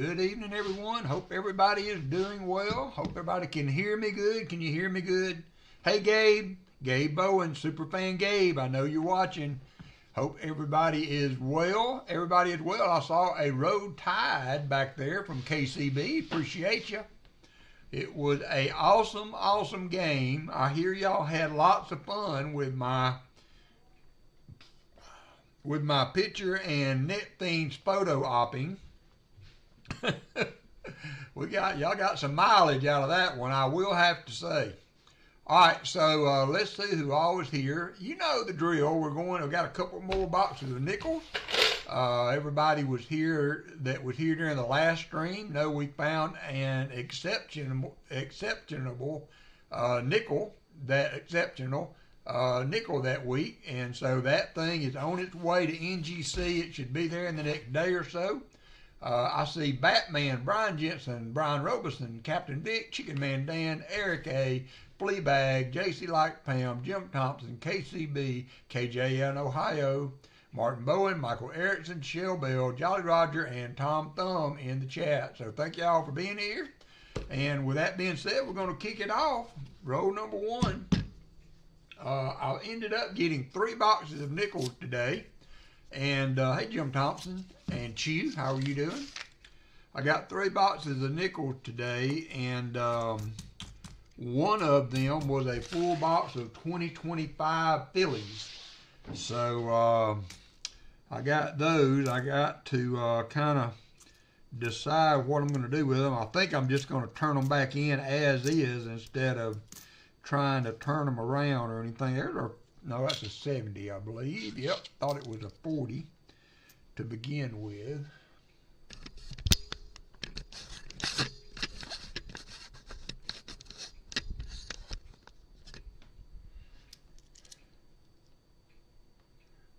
Good evening, everyone. Hope everybody is doing well. Hope everybody can hear me good. Can you hear me good? Hey, Gabe. Gabe Bowen, Superfan Gabe. I know you're watching. Hope everybody is well. Everybody is well. I saw a Road Tide back there from KCB. Appreciate you. It was a awesome game. I hear y'all had lots of fun with my picture and NetThemes photo opping. Y'all got some mileage out of that one, I will have to say. All right, so let's see who all is here. You know the drill. We've got a couple more boxes of nickels. Everybody was here that was here during the last stream. No, we found an exceptional nickel that week, and so that thing is on its way to NGC. It should be there in the next day or so. I see Batman, Brian Jensen, Brian Robeson, Captain Vic, Chicken Man Dan, Eric A, Fleabag, JC Like Pam, Jim Thompson, KCB, KJ in Ohio, Martin Bowen, Michael Erickson, Shell Bell, Jolly Roger, and Tom Thumb in the chat. So thank y'all for being here. And with that being said, we're going to kick it off. Roll number one. I ended up getting 3 boxes of nickels today. And hey, Jim Thompson and Chew, how are you doing? I got 3 boxes of nickels today, and one of them was a full box of 2025 Phillies. So I got those. I got to kind of decide what I'm going to do with them. I think I'm just going to turn them back in as is instead of trying to turn them around or anything. No, that's a 70, I believe. Yep, thought it was a 40 to begin with.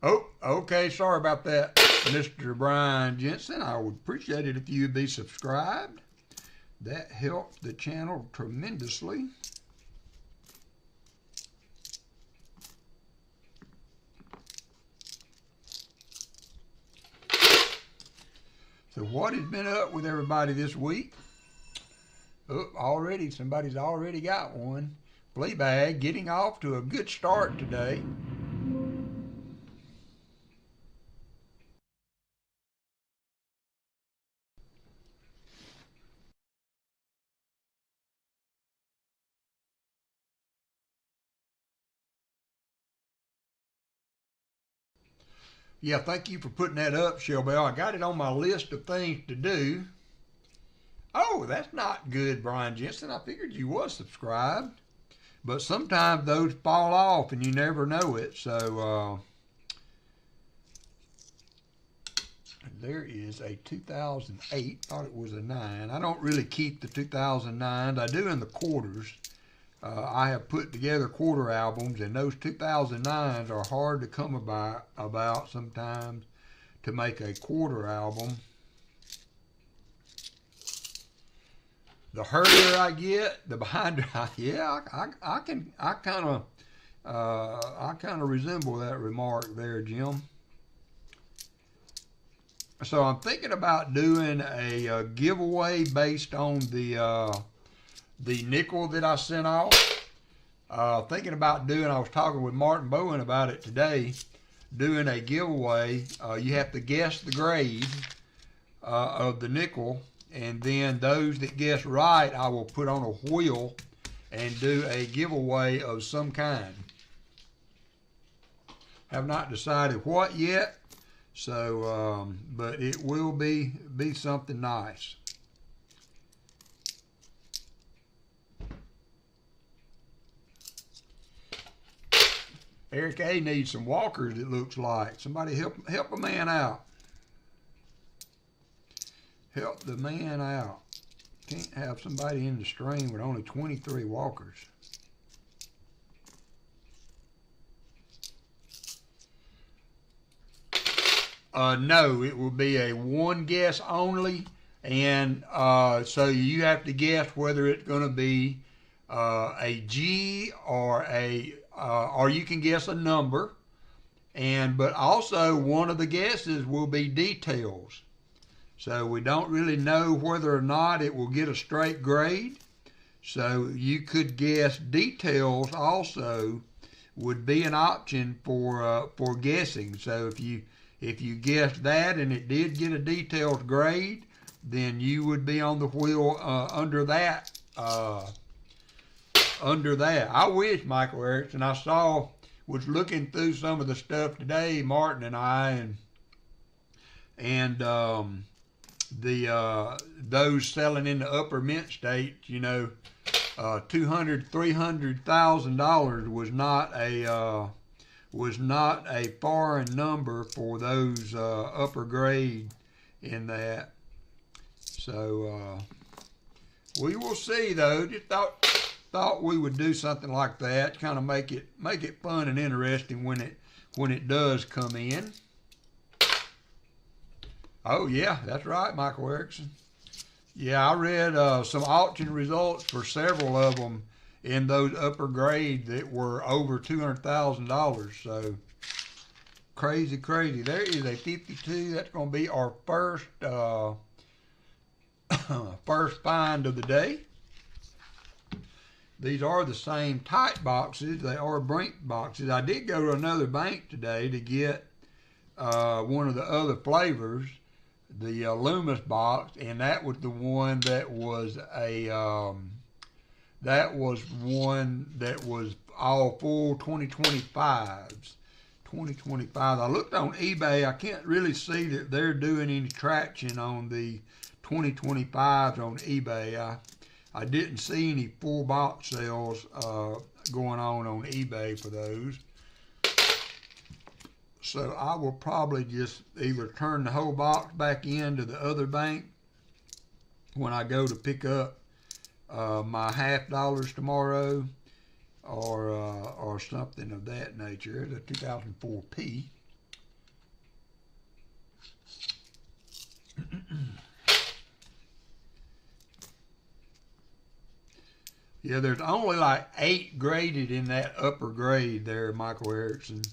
Oh, okay, sorry about that, Mr. Brian Jensen. I would appreciate it if you would be subscribed. That helps the channel tremendously. So what has been up with everybody this week? Oh, somebody's already got one. Fleabag getting off to a good start today. Yeah, thank you for putting that up, Shelby. I got it on my list of things to do. Oh, that's not good, Brian Jensen. I figured you was subscribed. But sometimes those fall off and you never know it. So there is a 2008. Thought it was a 9. I don't really keep the 2009s. I do in the quarters. I have put together quarter albums, and those 2009s are hard to come about sometimes to make a quarter album. The herder I get, the behinder, yeah, I kind of resemble that remark there, Jim. So I'm thinking about doing a giveaway based on the nickel that I sent off. Thinking about I was talking with Martin Bowen about it today, doing a giveaway. You have to guess the grade of the nickel, and then those that guess right, I will put on a wheel and do a giveaway of some kind. Have not decided what yet, so but it will be something nice. Eric A needs some walkers, it looks like. Somebody help a man out. Help the man out. Can't have somebody in the stream with only 23 walkers. No, it will be a one guess only, and so you have to guess whether it's going to be a G or or you can guess a number, but also one of the guesses will be details. So we don't really know whether or not it will get a straight grade. So you could guess. Details also would be an option for guessing. So if you guessed that and it did get a detailed grade, then you would be on the wheel under that. I wish, Michael Erickson, was looking through some of the stuff today, Martin and I, and those selling in the upper mint states, you know, $200,000-$300,000 was not a foreign number for those upper grade in that. So we will see, though. Just thought we would do something like that, kind of make it fun and interesting when it does come in. Oh yeah, that's right, Michael Erickson. Yeah, I read some auction results for several of them in those upper grades that were over $200,000. So crazy. There is a 52. That's going to be our first first find of the day. These are the same type boxes. They are brink boxes. I did go to another bank today to get one of the other flavors, the Loomis box, and that was the one that was one that was all full 2025s. 2025. I looked on eBay. I can't really see that they're doing any traction on the 2025s on eBay. I didn't see any full box sales going on eBay for those. So I will probably just either turn the whole box back into the other bank when I go to pick up my $50 tomorrow, or something of that nature. The 2004 P. Yeah, there's only like 8 graded in that upper grade there, Michael Erickson.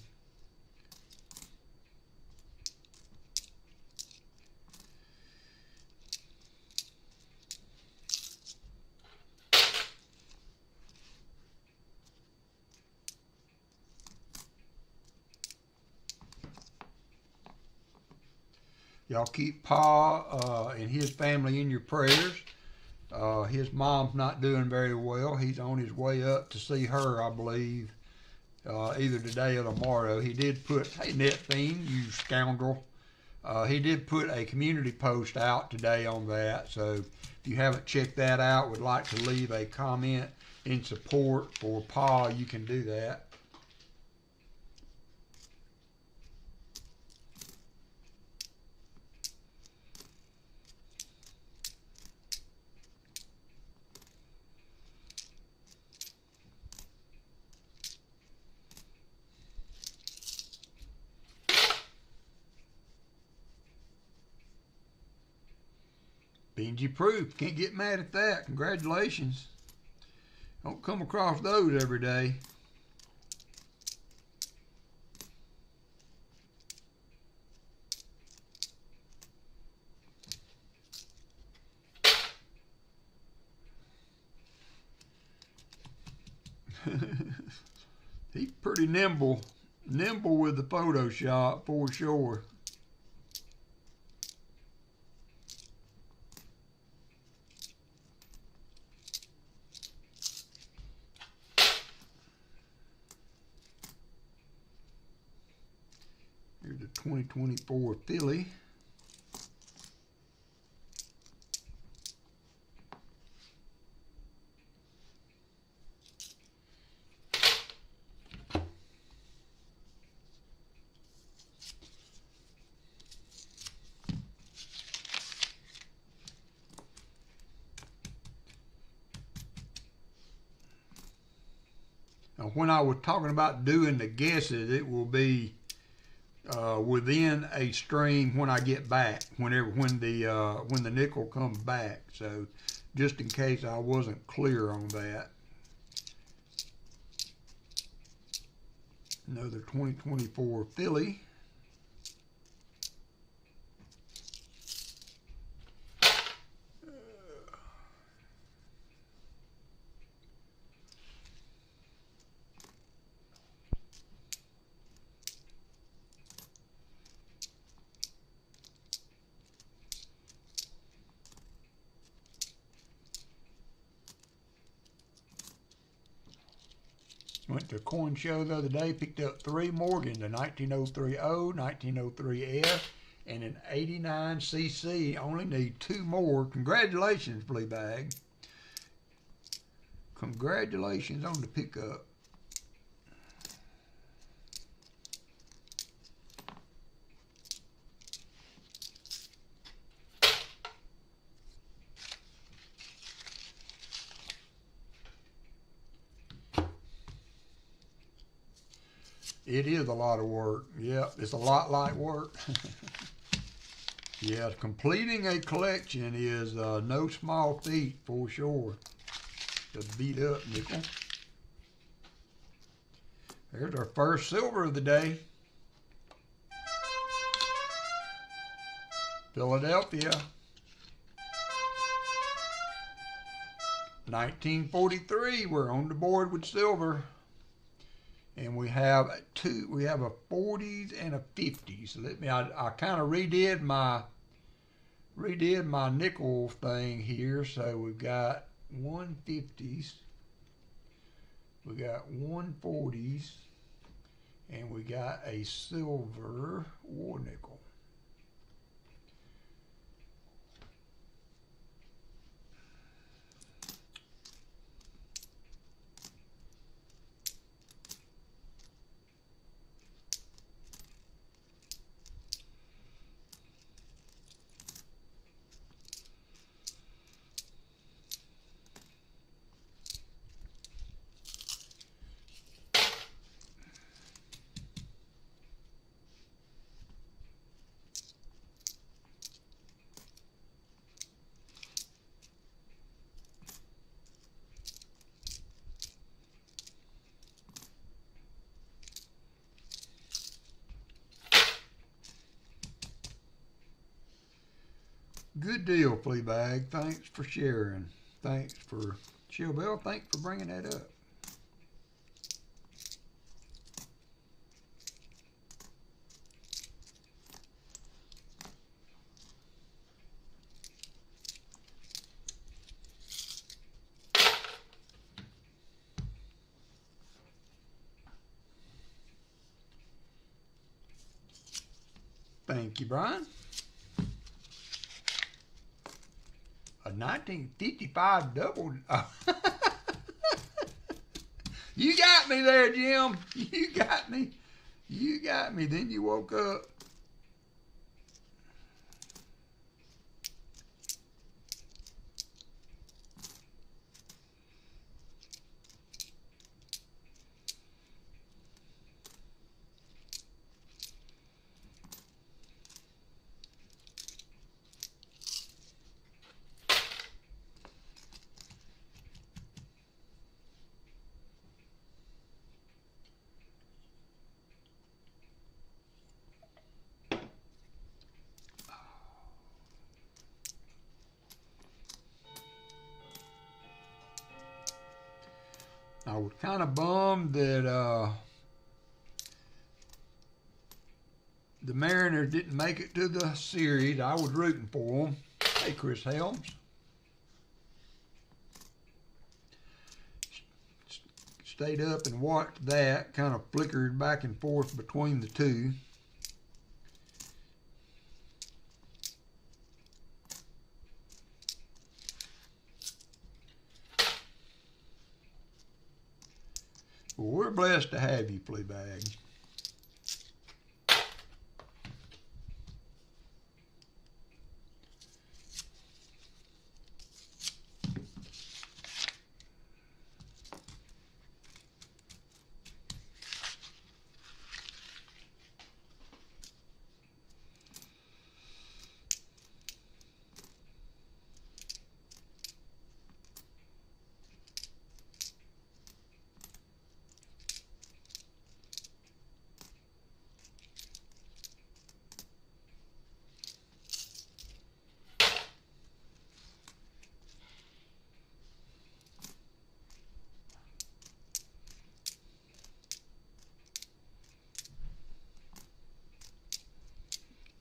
Y'all keep Pa and his family in your prayers. His mom's not doing very well. He's on his way up to see her, I believe, either today or tomorrow. He did put, hey, NetFiend, you scoundrel. He did put a community post out today on that. So if you haven't checked that out, would like to leave a comment in support for Pa, you can do that. Benji proof. Can't get mad at that. Congratulations. Don't come across those every day. He's pretty nimble with the Photoshop for sure. Here's the 2024 Philly. Now, when I was talking about doing the guesses, it will be within a stream when I get back, when the nickel comes back. So just in case I wasn't clear on that. Another 2024 Philly. Went to a coin show the other day, picked up 3 Morgan, the 1903 O, 1903 F, and an 89 CC. Only need 2 more. Congratulations, Fleabag. Congratulations on the pickup. It is a lot of work. Yep, it's a lot like work. Yeah, completing a collection is no small feat for sure. The beat up nickel. There's our first silver of the day. Philadelphia. 1943, we're on the board with silver. And we have a 40s and a 50s. So I kind of redid my nickel thing here. So we've got 150s, we got 140s, and we got a silver war nickel. Good deal, Fleabag. Thanks for sharing. Thanks for Shellbell. Thanks for bringing that up. Thank you, Brian. A 1955 double. You got me there, Jim. You got me. You got me. Then you woke up. I was kind of bummed that the Mariners didn't make it to the series. I was rooting for them. Hey, Chris Helms. Stayed up and watched that. Kind of flickered back and forth between the two. Well, we're blessed to have you, Fleabag.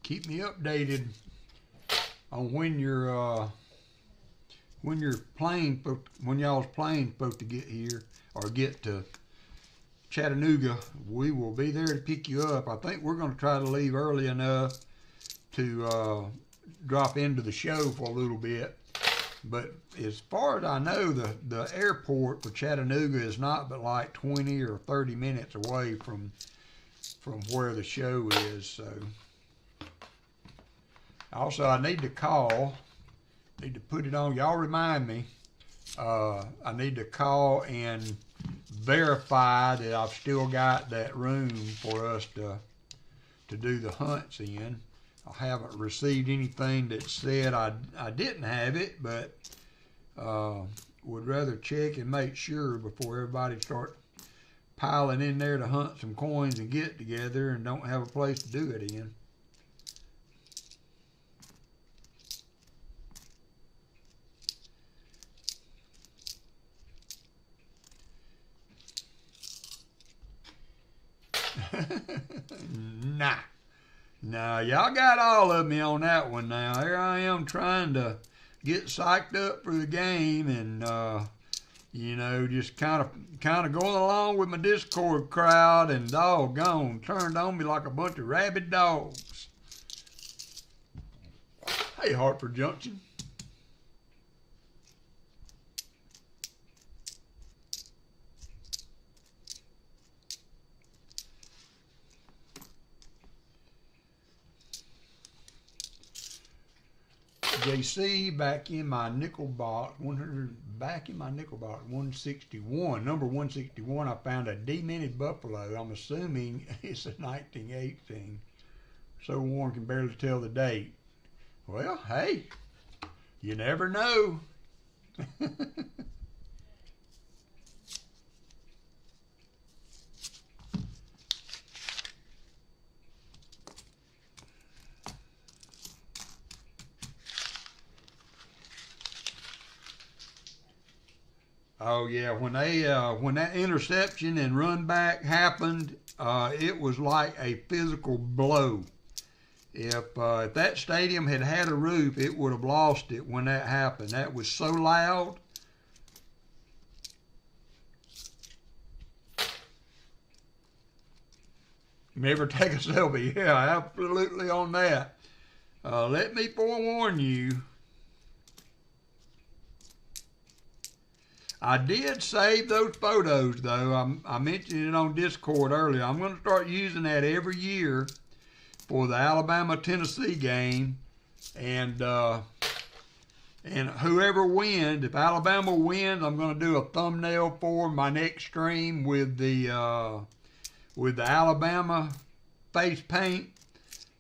Keep me updated on when your plane, when y'all's plane supposed to get here or get to Chattanooga, we will be there to pick you up. I think we're going to try to leave early enough to drop into the show for a little bit. But as far as I know, the airport for Chattanooga is not but like 20 or 30 minutes away from where the show is. So also, I need to call. Need to put it on. Y'all remind me. I need to call and verify that I've still got that room for us to do the hunts in. I haven't received anything that said I didn't have it, but would rather check and make sure before everybody starts piling in there to hunt some coins and get together and don't have a place to do it in. Nah, y'all got all of me on that one now. Here I am trying to get psyched up for the game and, you know, just kind of going along with my Discord crowd, and doggone, turned on me like a bunch of rabid dogs. Hey, Hartford Junction. JC, back in my nickel box, 161, number 161, I found a demented buffalo. I'm assuming it's a 1918. So worn can barely tell the date. Well, hey, you never know. Oh yeah, when that interception and run back happened, it was like a physical blow. If that stadium had had a roof, it would have lost it when that happened. That was so loud. Never take a selfie. Yeah, absolutely on that. Let me forewarn you. I did save those photos, though. I mentioned it on Discord earlier. I'm going to start using that every year for the Alabama-Tennessee game. And whoever wins, if Alabama wins, I'm going to do a thumbnail for my next stream with the Alabama face paint.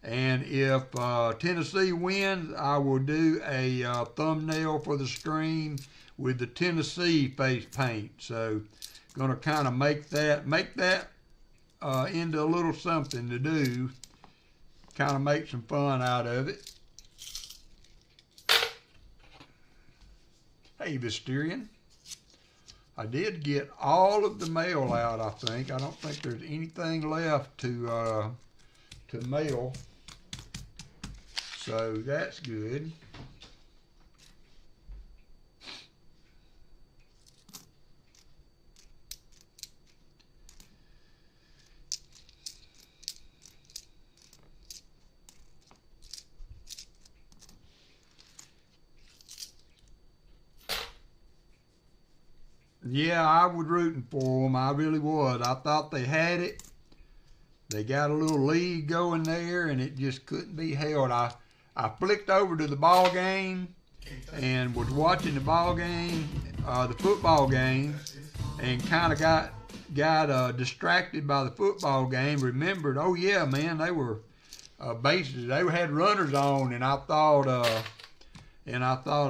And if Tennessee wins, I will do a thumbnail for the stream with the Tennessee face paint. So going to kind of make that into a little something to do, kind of make some fun out of it. Hey, Visterian. I did get all of the mail out, I think. I don't think there's anything left to mail. So that's good. Yeah, I was rooting for them. I really was. I thought they had it. They got a little lead going there, and it just couldn't be held. I flicked over to the ball game and was watching the ball game, the football game, and kind of got distracted by the football game. Remembered, oh yeah, man, they were bases. They had runners on, and I thought,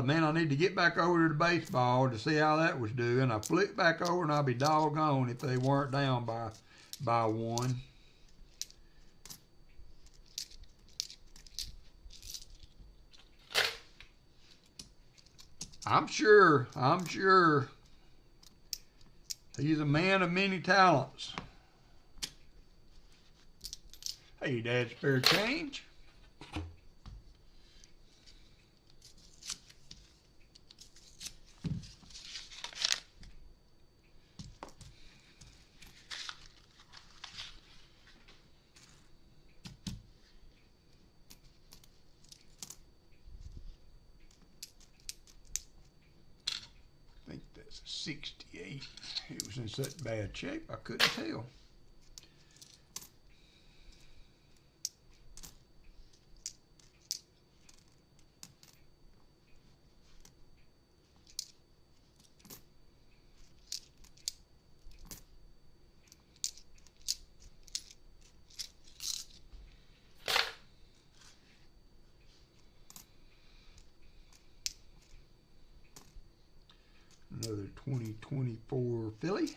man, I need to get back over to the baseball to see how that was doing. I flicked back over, and I'll be doggone if they weren't down by one. I'm sure he's a man of many talents. Hey, Dad, spare change? 68. It was in such bad shape I couldn't tell. Another 2024 Philly.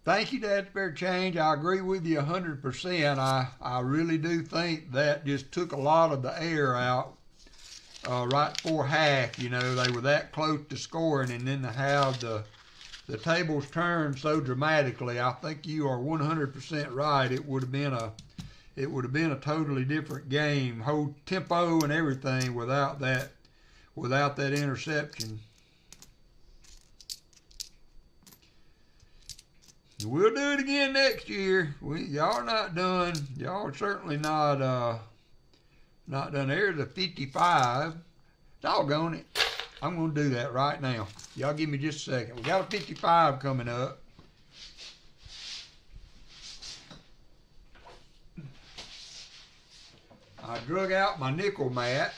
Thank you, Dad Spare Change. I agree with you 100%. I really do think that just took a lot of the air out right before half. You know, they were that close to scoring, and then to have the tables turned so dramatically, I think you are 100% right. It would have been a totally different game, whole tempo and everything without that interception. We'll do it again next year. Y'all are not done. Y'all are certainly not done. There's a 55. Doggone it. I'm going to do that right now. Y'all give me just a second. We got a 55 coming up. I drug out my nickel mat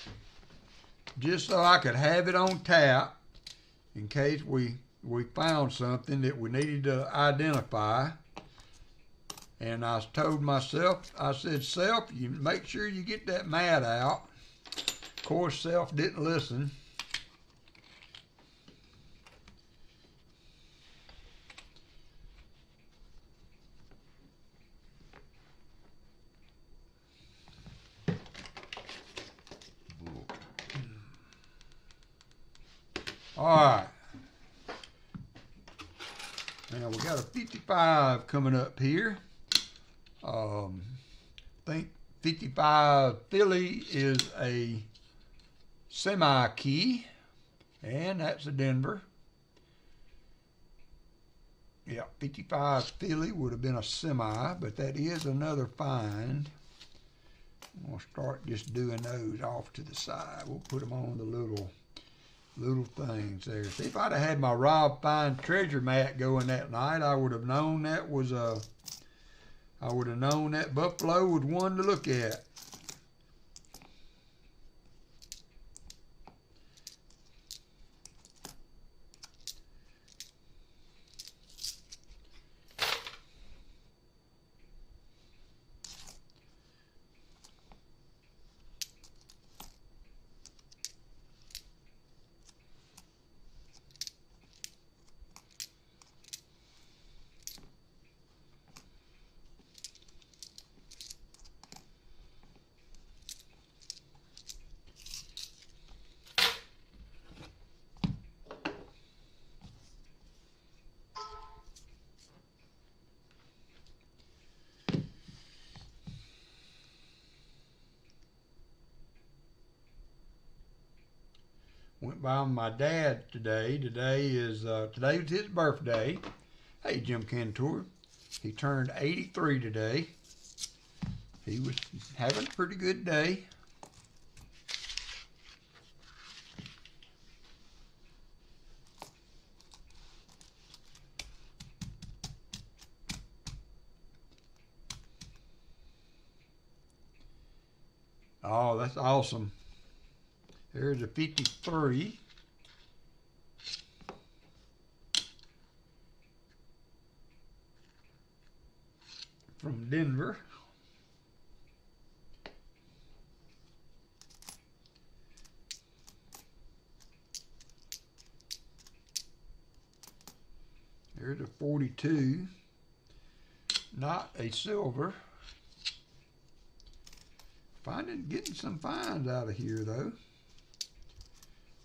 just so I could have it on tap in case we found something that we needed to identify. And I told myself, I said, Self, you make sure you get that mat out. Of course, Self didn't listen. All right. Now we got a 55 coming up here. I think 55 Philly is a semi-key, and that's a Denver. Yeah, 55 Philly would have been a semi, but that is another find. I'm going to start just doing those off to the side. We'll put them on the little things there. See, if I'd have had my Rob Fine treasure mat going that night, I would have known that was I would have known that Buffalo was one to look at. Went by my dad today. Today was his birthday. Hey, Jim Cantor. He turned 83 today. He was having a pretty good day. Oh, that's awesome. There's a 53. From Denver. There's a 42. Not a silver. Getting some finds out of here though.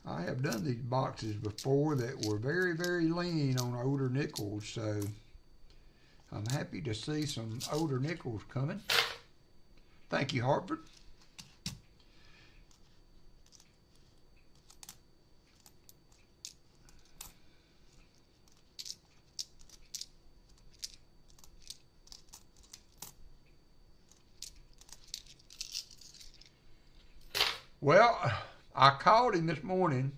I have done these boxes before that were very, very lean on older nickels, so I'm happy to see some older nickels coming. Thank you, Hartford. Well, I called him this morning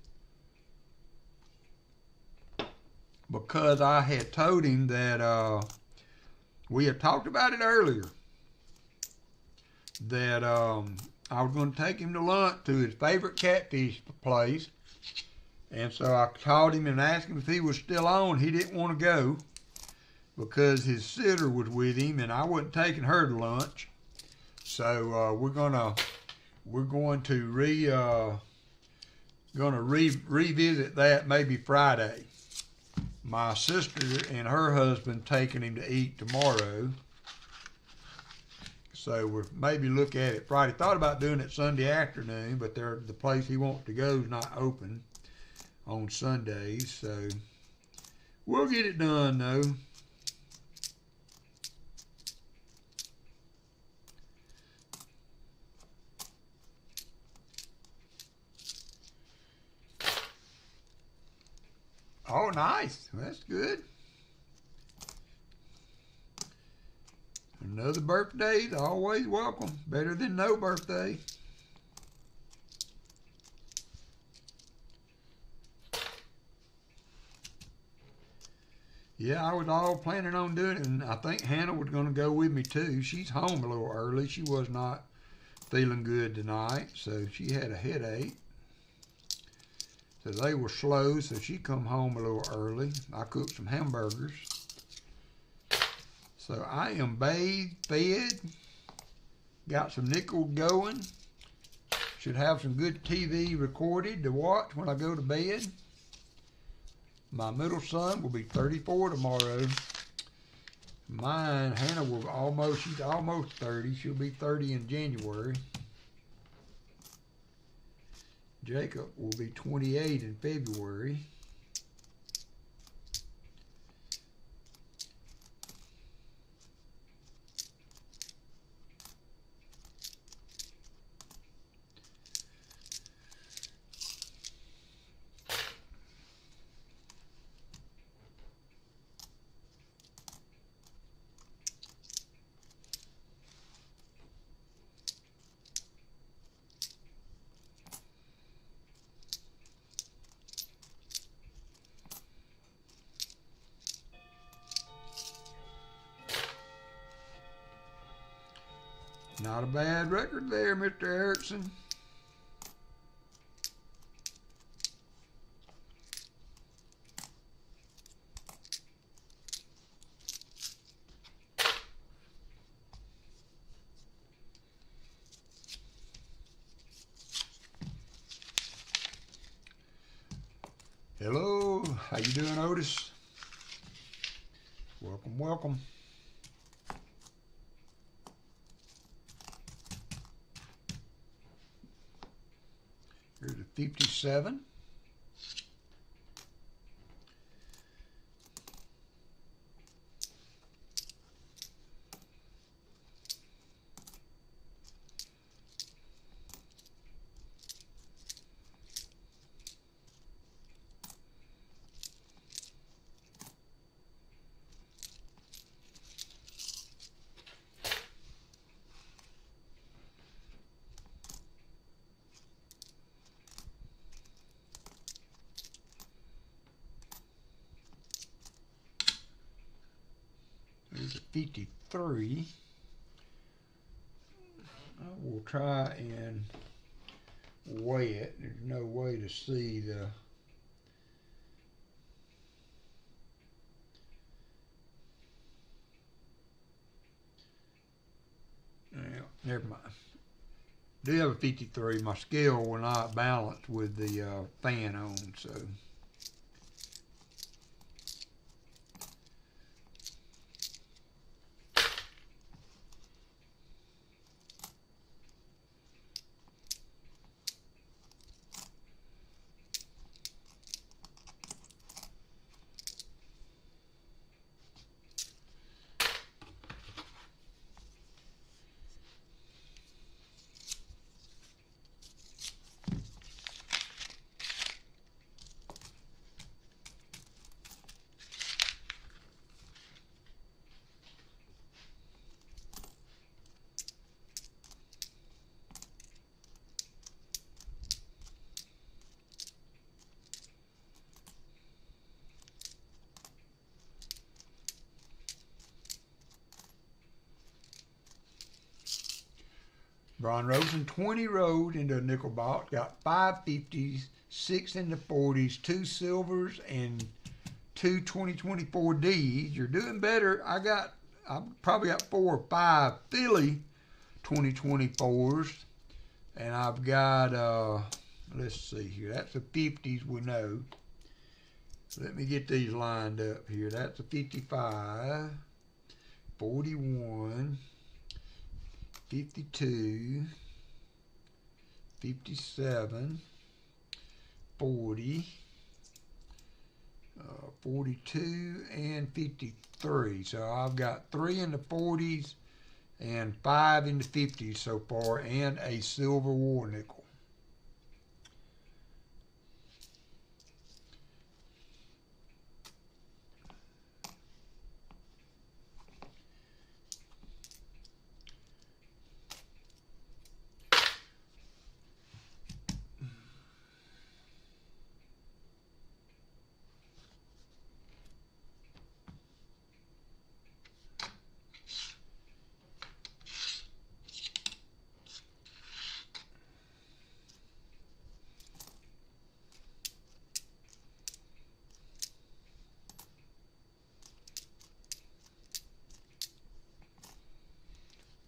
because I had told him that we had talked about it earlier, that I was going to take him to lunch to his favorite catfish place. And so I called him and asked him if he was still on. He didn't want to go because his sitter was with him and I wasn't taking her to lunch. So we're going to revisit that maybe Friday. My sister and her husband taking him to eat tomorrow. So we'll maybe look at it Friday. Thought about doing it Sunday afternoon, but the place he wants to go is not open on Sundays. So we'll get it done though. Oh, nice. That's good. Another birthday's always welcome. Better than no birthday. Yeah, I was all planning on doing it, and I think Hannah was going to go with me too. She's home a little early. She was not feeling good tonight, so she had a headache. So they were slow, so she come home a little early. I cooked some hamburgers. So I am bathed, fed, got some nickels going. Should have some good TV recorded to watch when I go to bed. My middle son will be 34 tomorrow. Mine, Hannah, she's almost 30. She'll be 30 in January. Jacob will be 28 in February. Not a bad record there, Mr. Erickson. Hello, how you doing, Otis? Welcome, welcome. Here's a 57. There's a 53. I will try and weigh it. There's no way to see the never mind. Do have a 53. My scale will not balance with the fan on, so. Brian Rosen, 20 rolled into a nickel box. Got 5 50s, 6 in the 40s, 2 silvers, and 2 2024 Ds. You're doing better. I've probably got 4 or 5 Philly 2024s. And I've got, let's see here. That's the 50s we know. Let me get these lined up here. That's a 55, 41, 52, 57, 40, 42, and 53. So I've got 3 in the 40s and 5 in the 50s so far, and a silver war nickel.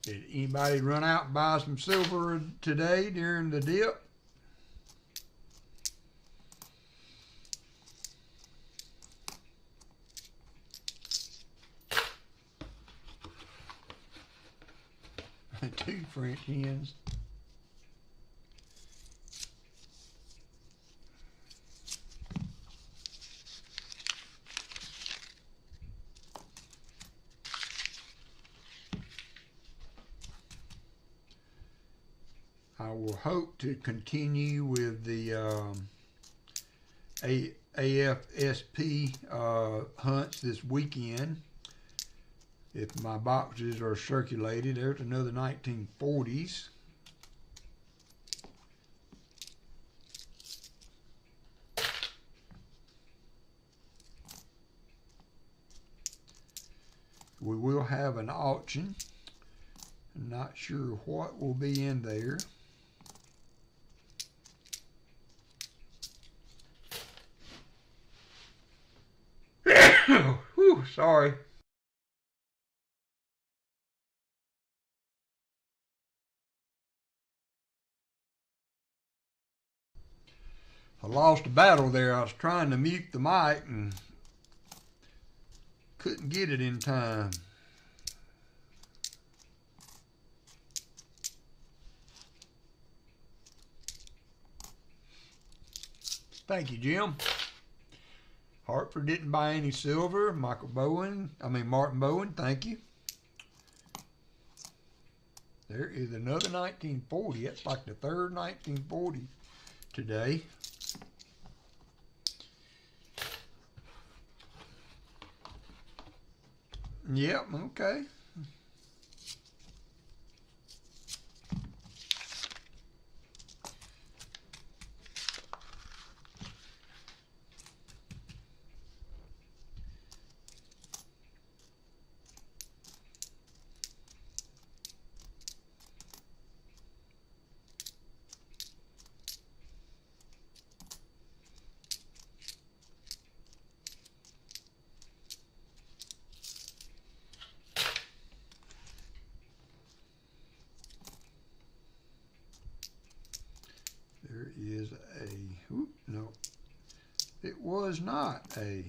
Did anybody run out and buy some silver today during the dip? Two French hens. I will hope to continue with the AFSP hunts this weekend. If my boxes are circulated, there's another 1940s. We will have an auction. I'm not sure what will be in there. Whew, sorry. I lost a battle there. I was trying to mute the mic and couldn't get it in time. Thank you, Jim. Hartford didn't buy any silver. Martin Bowen, thank you. There is another 1940. That's like the third 1940 today. Yep, okay. There is no, it was not a.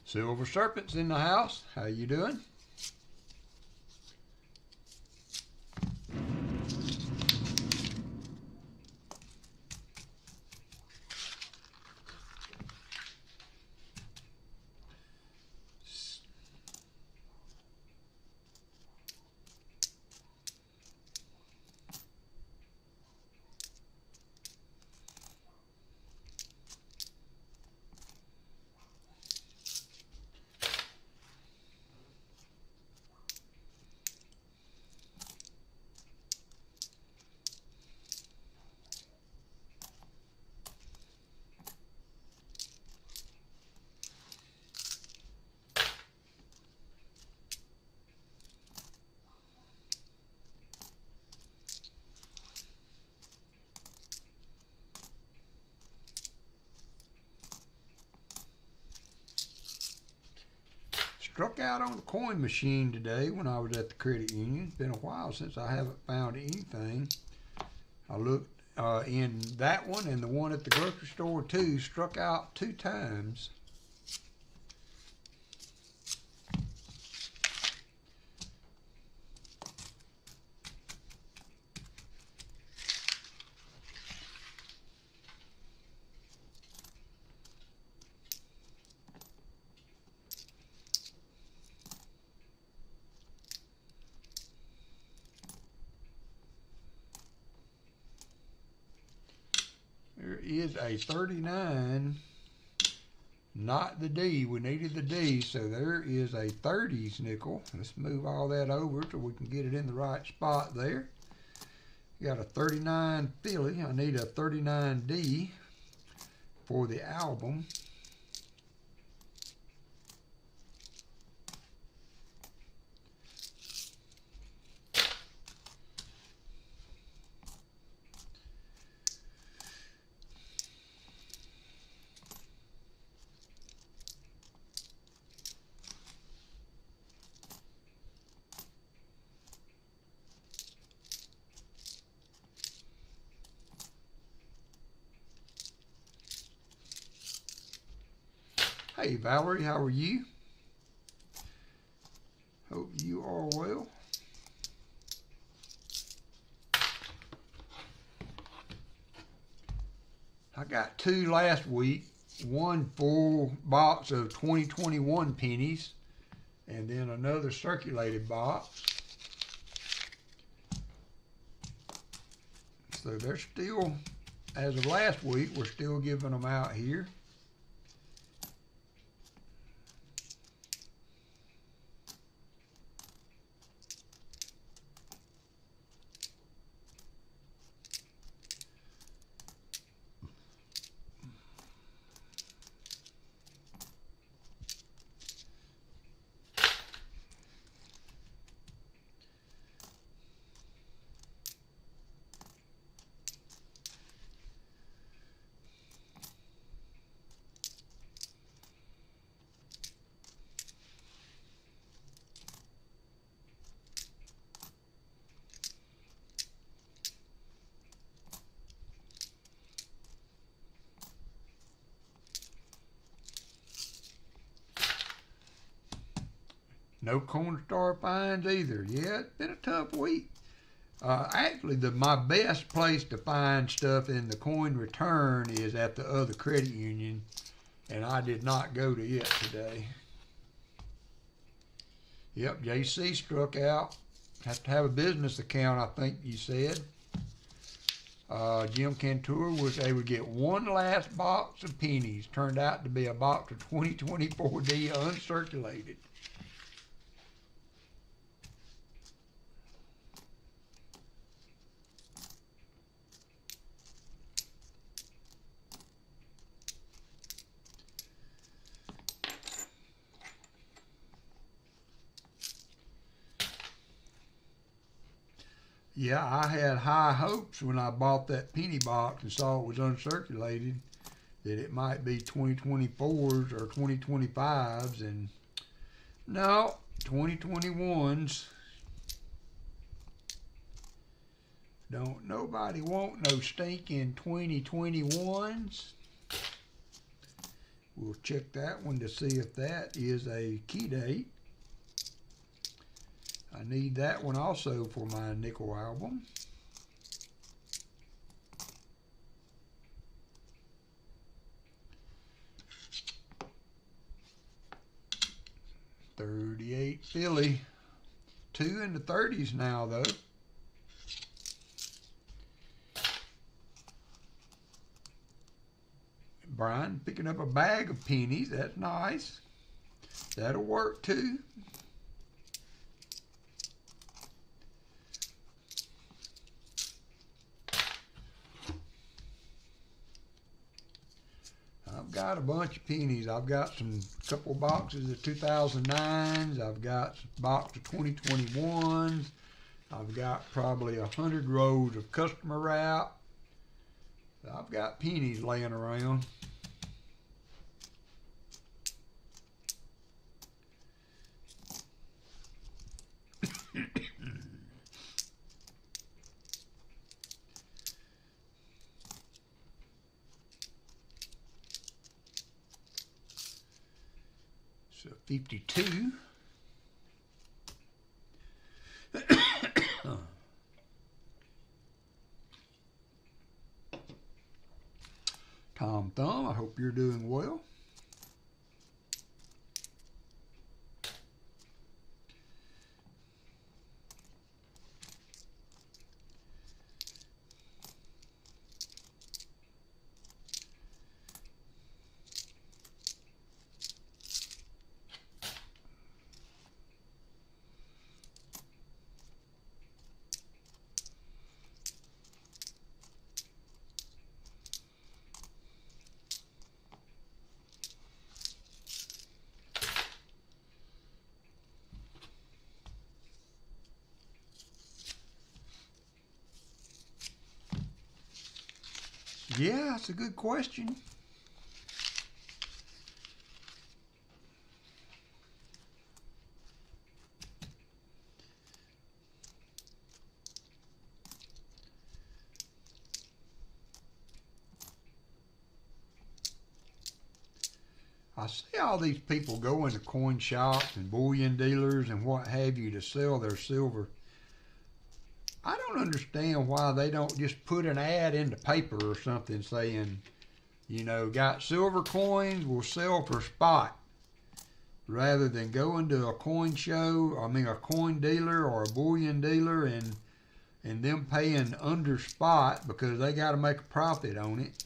Silver Serpent's in the house. How you doing? struck out on the coin machine today when I was at the credit union. It's been a while since I haven't found anything. I looked in that one and the one at the grocery store too, struck out 2 times. There is a 39, not the D. We needed the D, so there is a 30s nickel. Let's move all that over so we can get it in the right spot there. Got a 39 Philly. I need a 39D for the album. Hey Valerie, how are you? Hope you are well. I got 2 last week, 1 full box of 2021 pennies, and then another circulated box. So they're still, as of last week, we're still giving them out here. No cornstar finds either. Yeah, it's been a tough week. Actually, my best place to find stuff in the coin return is at the other credit union, and I did not go to it today. Yep, JC struck out. Have to have a business account, I think you said. Jim Cantor was able to get 1 last box of pennies. Turned out to be a box of 2024D uncirculated. Yeah, I had high hopes when I bought that penny box and saw it was uncirculated that it might be 2024s or 2025s, and no, 2021s. Don't nobody want no stinking 2021s. We'll check that one to see if that is a key date. I need that one also for my nickel album. .38 Philly. 2 in the 30s now though. Brian picking up a bag of pennies. That's nice. That'll work too. I've got a bunch of pennies. I've got couple boxes of 2009s. I've got a box of 2021s. I've got probably 100 rows of customer wrap. I've got pennies laying around. So 52. Tom Thumb, I hope you're doing well. Yeah, that's a good question. I see all these people go into coin shops and bullion dealers and what have you to sell their silver. I don't understand why they don't just put an ad in the paper or something saying, you know, got silver coins, will sell for spot, rather than going to a coin show, a coin dealer or a bullion dealer and them paying under spot because they got to make a profit on it.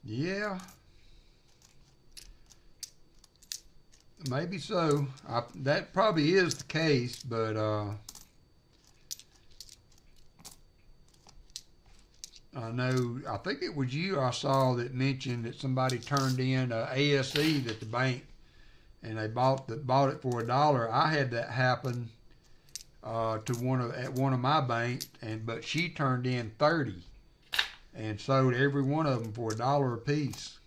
Yeah, maybe so. That probably is the case, but I think it was you I saw that mentioned that somebody turned in a ASE at the bank and they bought it for $1. I had that happen at one of my banks, but she turned in 30 and sold every one of them for $1 a piece.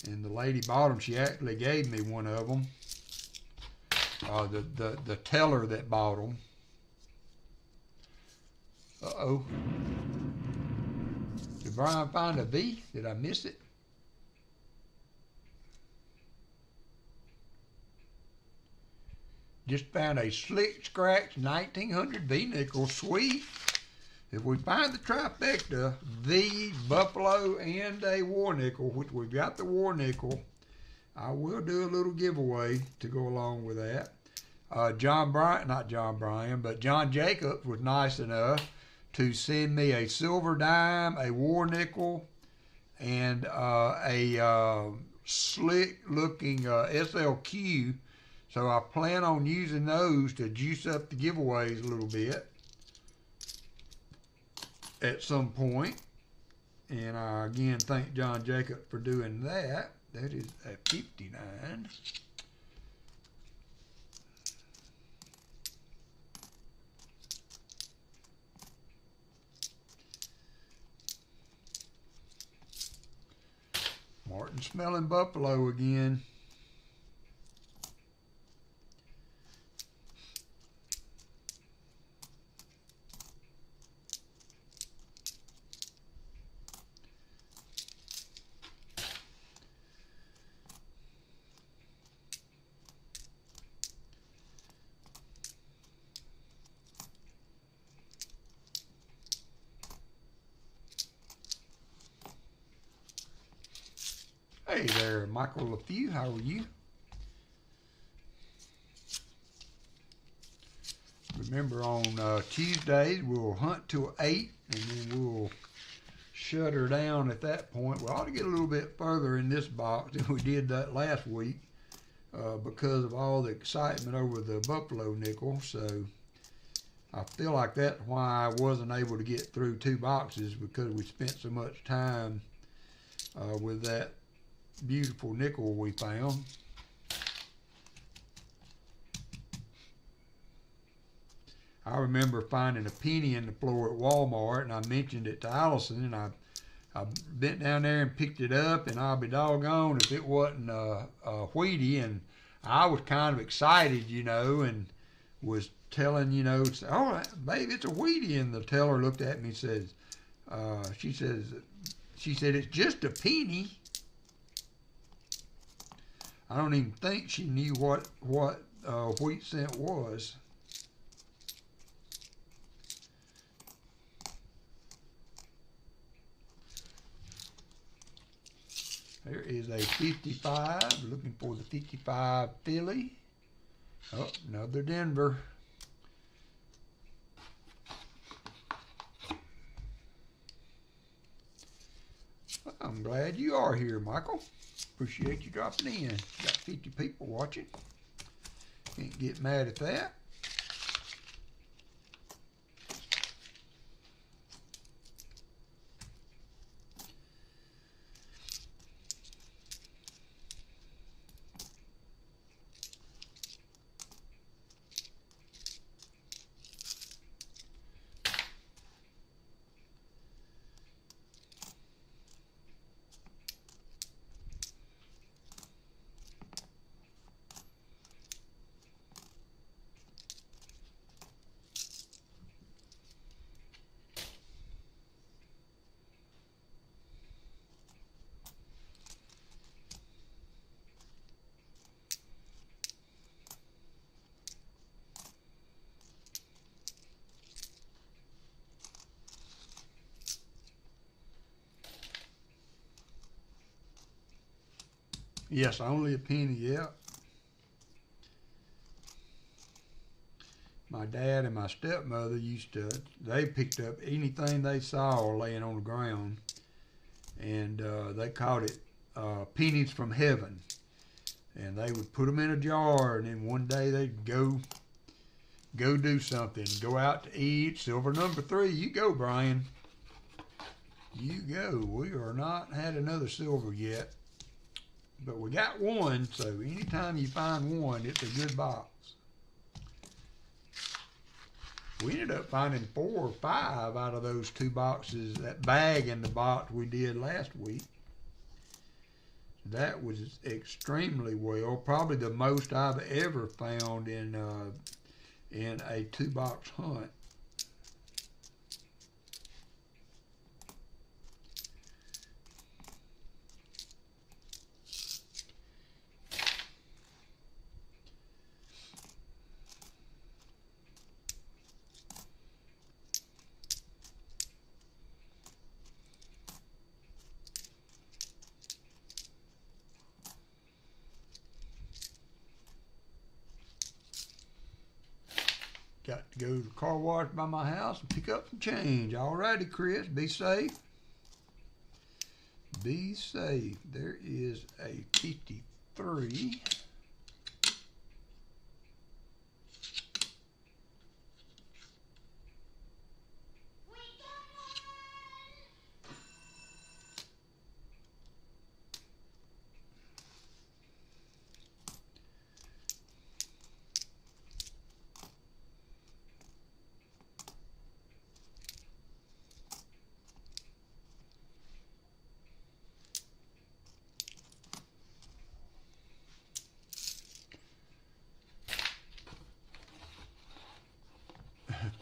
And the lady bought them. She actually gave me one of them. The teller that bought them. Uh-oh. Did Brian find a V? Did I miss it? Just found a slick scratch 1900 V nickel. Sweet. If we find the trifecta, V, Buffalo, and a war nickel, which we've got the war nickel, I will do a little giveaway to go along with that. John Jacobs was nice enough to send me a silver dime, a war nickel, and a slick looking SLQ. So I plan on using those to juice up the giveaways a little bit at some point. And I again thank John Jacob for doing that. That is a 59. Martin smelling Buffalo again. Hey there, Michael LaFew. How are you? Remember, on Tuesdays, we'll hunt till 8, and then we'll shut her down at that point. We ought to get a little bit further in this box than we did that last week because of all the excitement over the buffalo nickel. So I feel like that's why I wasn't able to get through 2 boxes, because we spent so much time with that beautiful nickel we found. I remember finding a penny in the floor at Walmart, and I mentioned it to Allison, and I bent down there and picked it up, and I'll be doggone if it wasn't a Wheatie. And I was kind of excited, you know, and was telling, you know, all right, babe, it's a Wheatie. And the teller looked at me and says, she said, it's just a penny. I don't even think she knew what wheat cent was. There is a 55, looking for the 55 Philly. Oh, another Denver. I'm glad you are here, Michael. Appreciate you dropping in. Got 50 people watching. Can't get mad at that. Yes, only a penny, yeah. My dad and my stepmother they picked up anything they saw laying on the ground, and they called it pennies from heaven. And they would put them in a jar, and then one day they'd go do something, go out to eat. Silver number 3, you go, Brian. You go. We are not had another silver yet. But we got one, so anytime you find one, it's a good box. We ended up finding 4 or 5 out of those 2 boxes, that bag in the box we did last week. That was extremely well, probably the most I've ever found in a 2-box hunt. Got to go to the car wash by my house and pick up some change. All righty, Chris, be safe. Be safe. There is a 53.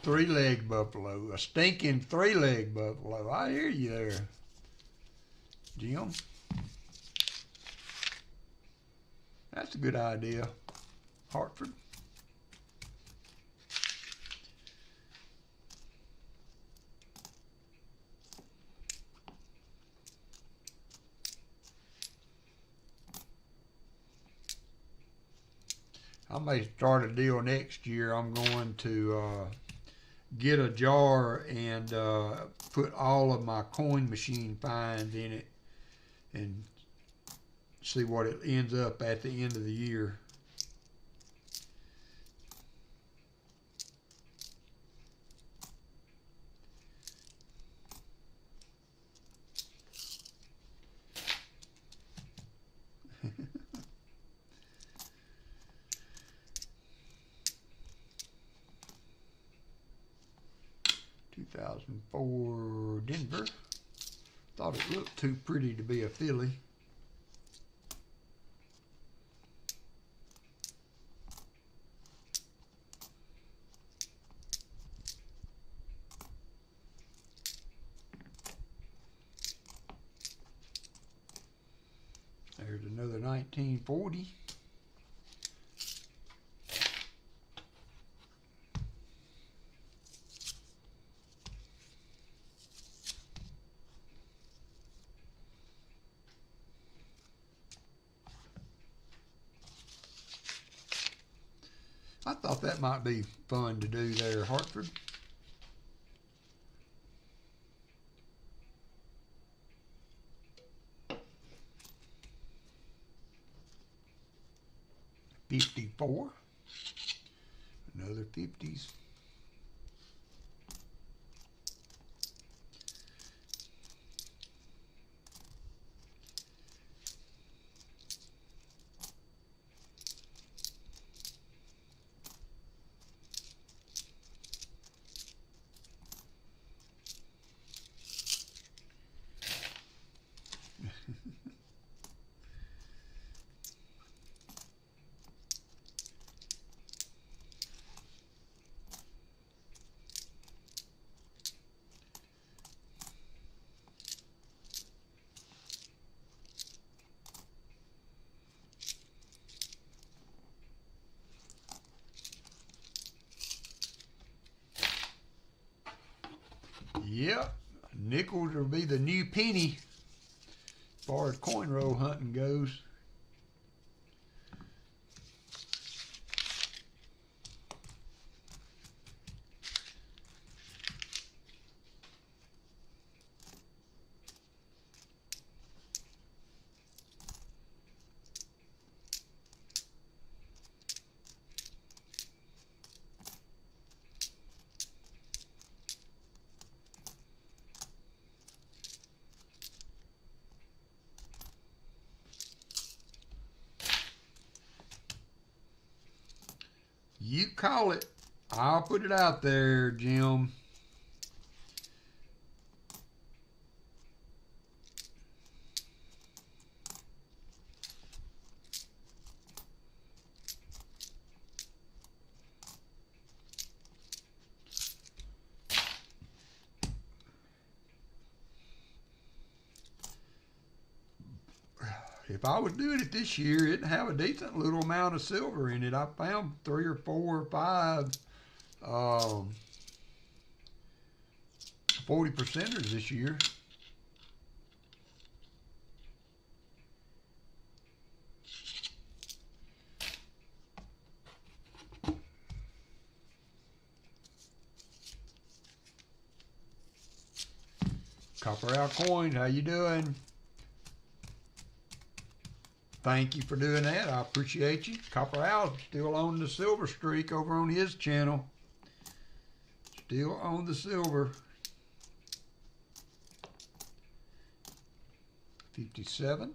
Three-leg buffalo, a stinking 3-leg buffalo. I hear you there, Jim. That's a good idea, Hartford. I may start a deal next year. I'm going to get a jar and put all of my coin machine finds in it and see what it ends up at the end of the year. For Denver. Thought it looked too pretty to be a Philly. There's another 1940. I thought that might be fun to do there, Hartford. $54. Another 50s. Yep, nickels will be the new penny as far as coin roll hunting goes. You call it. I'll put it out there, Jim. If I was doing it this year, it'd have a decent little amount of silver in it. I found 3 or 4 or 5 40%ers this year. Copper Out Coins, how you doing? Thank you for doing that. I appreciate you. Copper Al still on the silver streak over on his channel. Still on the silver. 57.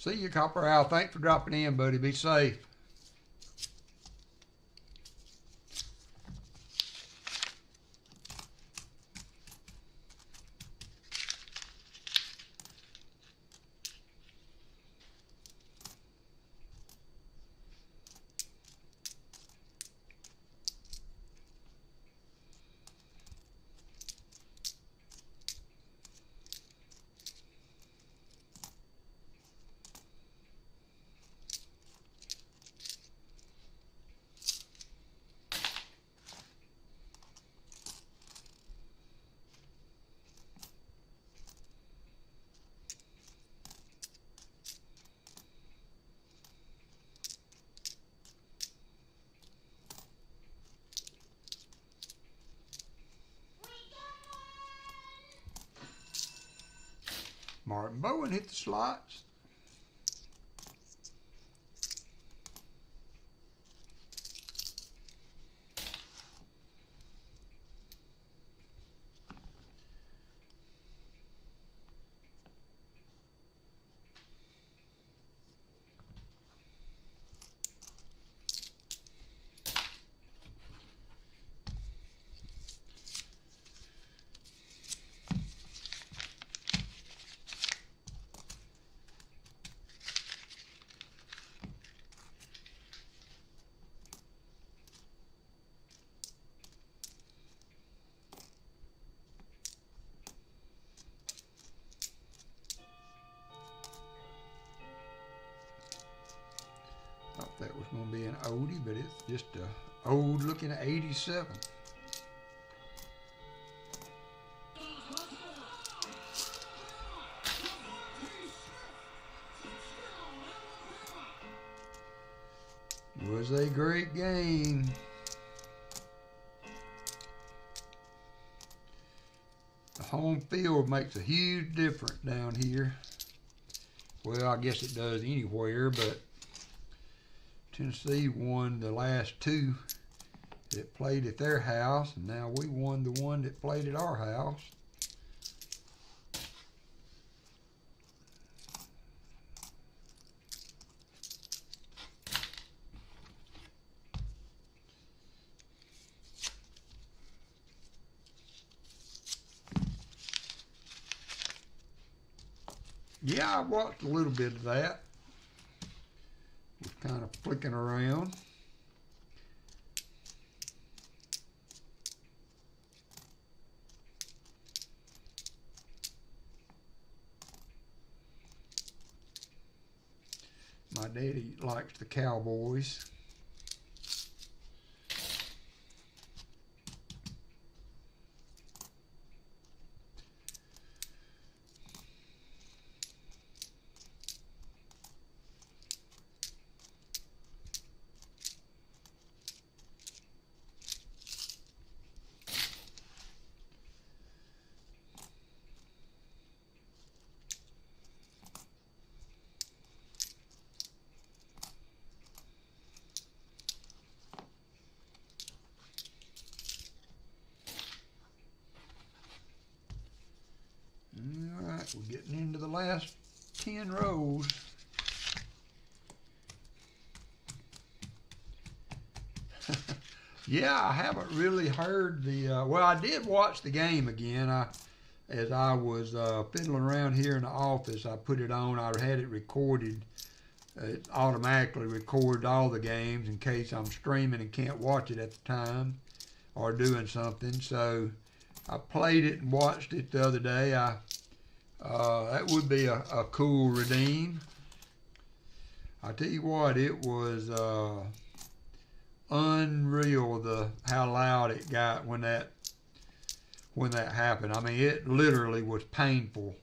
See you, Copper Owl. Thanks for dropping in, buddy. Be safe. Martin Bowen hit the slots. Thought that was going to be an oldie, but it's just a old looking 87. Was a great game. The home field makes a huge difference down here. Well, I guess it does anywhere, but Tennessee won the last two that played at their house, and now we won the one that played at our house. Yeah, I watched a little bit of that. Was kind of flicking around. My daddy likes the Cowboys. We're getting into the last 10 rows. Yeah, I haven't really heard the, well, I did watch the game again. As I was fiddling around here in the office, I put it on. I had it recorded. It automatically records all the games in case I'm streaming and can't watch it at the time or doing something. So I played it and watched it the other day. That would be a cool redeem. I tell you what, it was unreal how loud it got when that happened. I mean, it literally was painful.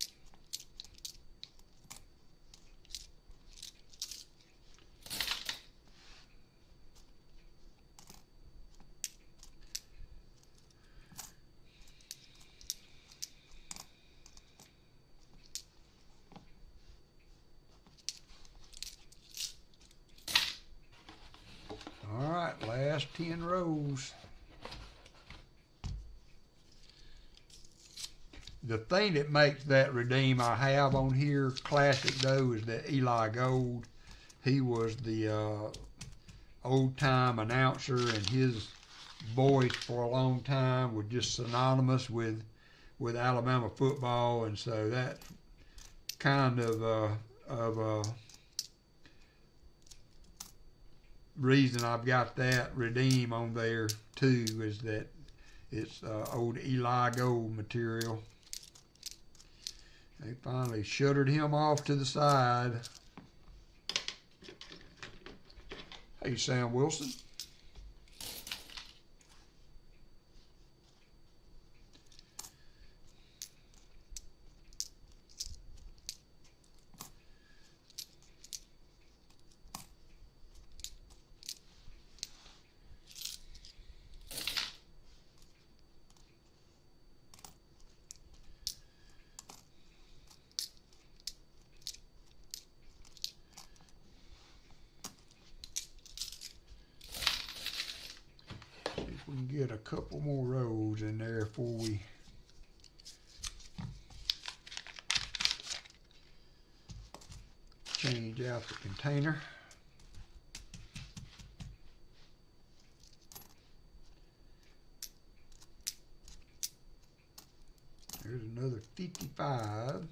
All right, last 10 rows. the thing that makes that redeem I have on here classic though is that Eli Gold. He was the old time announcer, and his voice for a long time was just synonymous with Alabama football, and so that's kind of reason I've got that redeem on there too, is that it's old Eli Gold material. They finally shuttered him off to the side. Hey, Sam Wilson. We can get a couple more rows in there before we change out the container. There's another 55.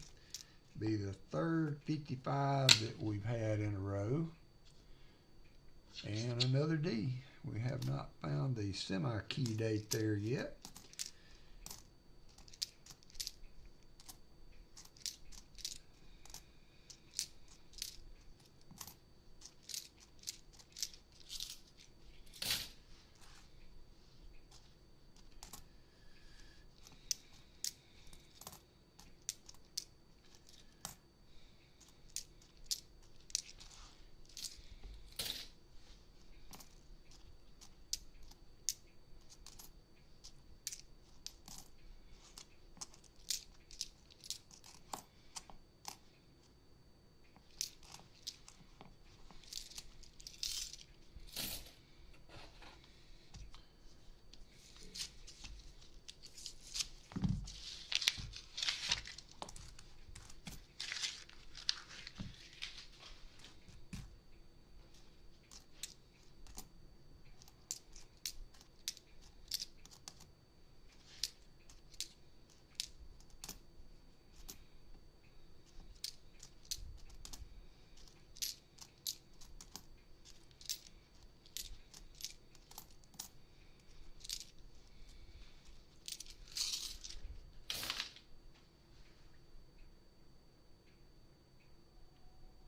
Be the third 55 that we've had in a row. And another D. We have not found the semi-key date there yet.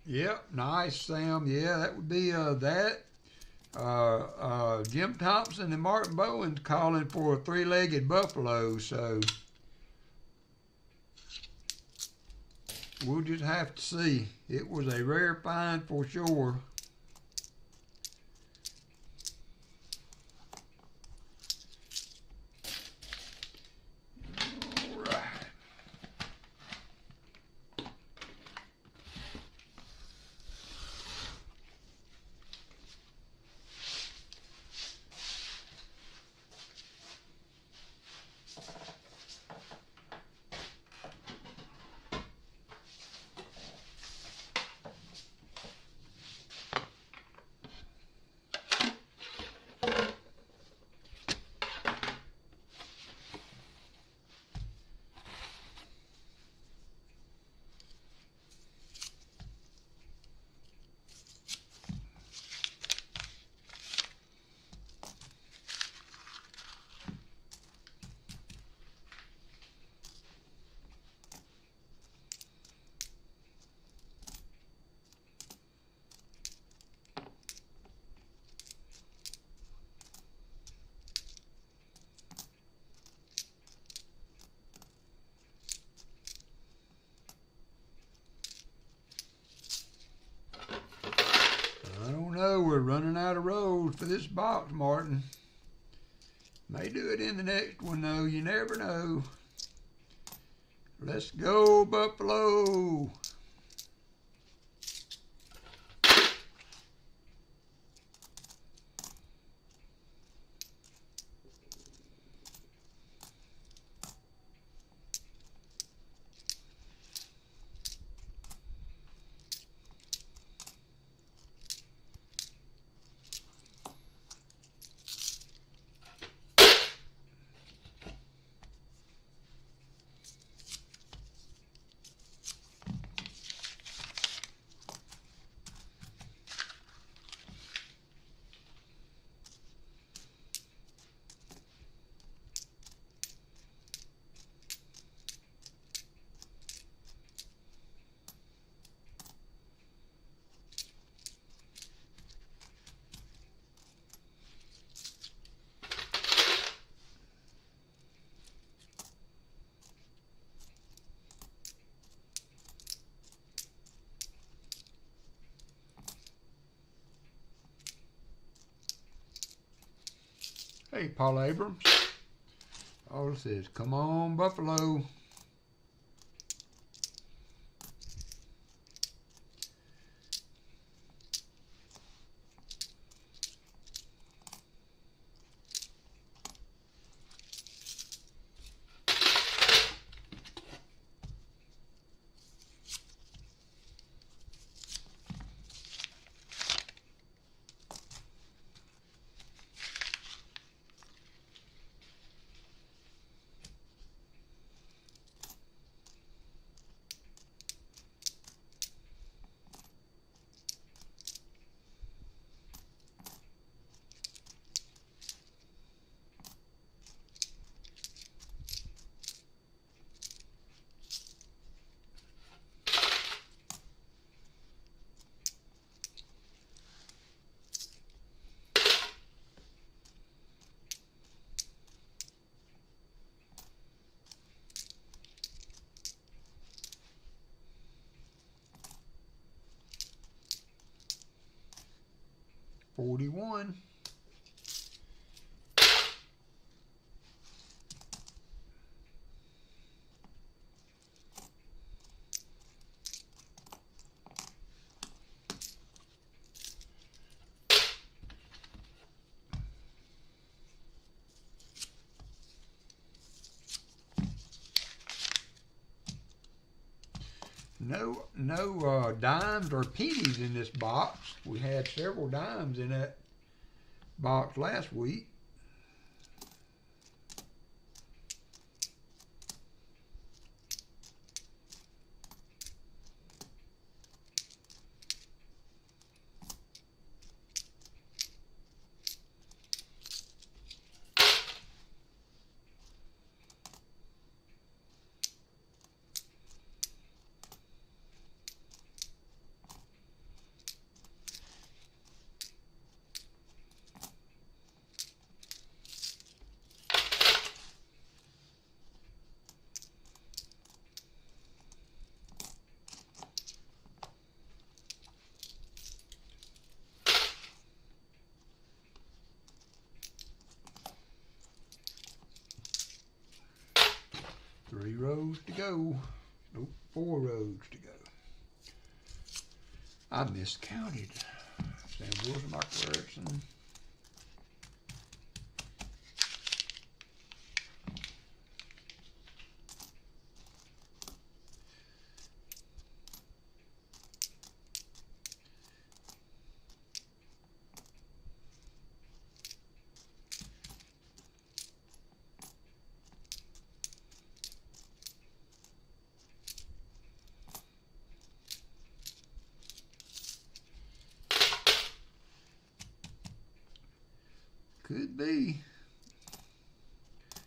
Yep, nice, Sam. Yeah, that would be that. Jim Thompson and Martin Bowen's calling for a three-legged buffalo, so we'll just have to see. It was a rare find for sure. We're running out of rows for this box, Martin. May do it in the next one, though. You never know. Let's go, Buffalo. Hey, Paul Abrams. All it says, come on, Buffalo. $41. No dimes or pennies in this box. We had several dimes in that box last week. Three rows to go. Nope, 4 rows to go. I miscounted. Sam Wilson, Michael Erickson.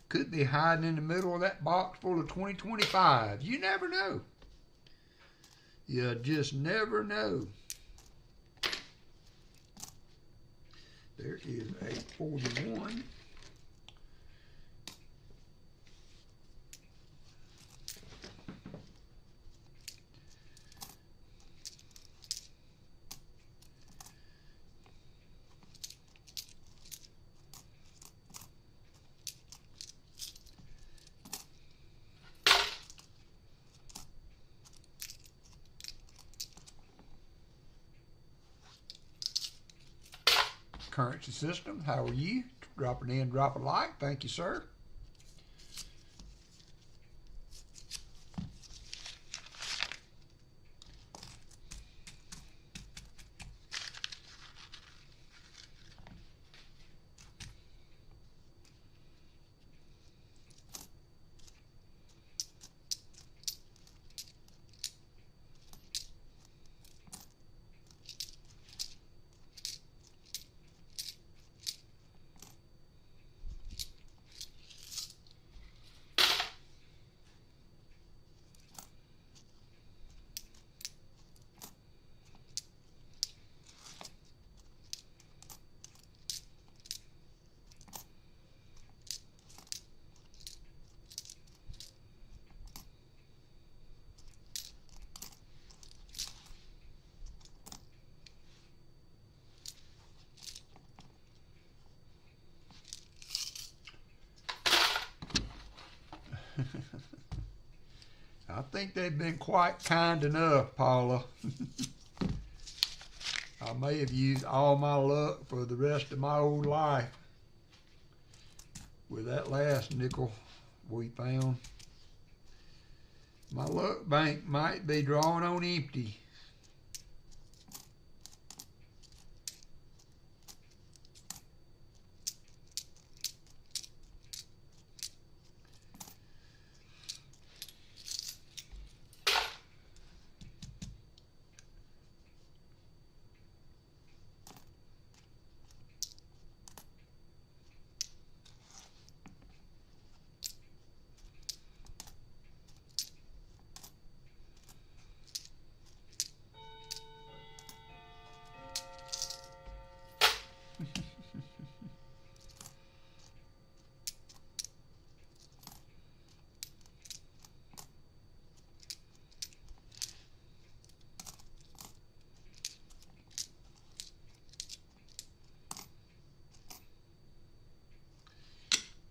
Could be hiding in the middle of that box full of 2025. You never know. You just never know. There is a 41. Currency system, how are you? Drop it in, drop a like. Thank you, sir. I think they've been quite kind enough, Paula. I may have used all my luck for the rest of my old life with that last nickel we found. My luck bank might be drawing on empty.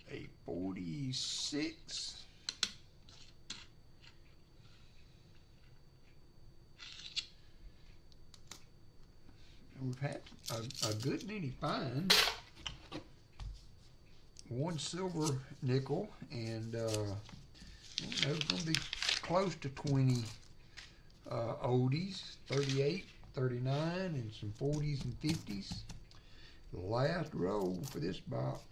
A 46. We've had a good many finds. One silver nickel, and I don't know, it's going to be close to 20 oldies, 38, 39, and some 40s and 50s. The last roll for this box.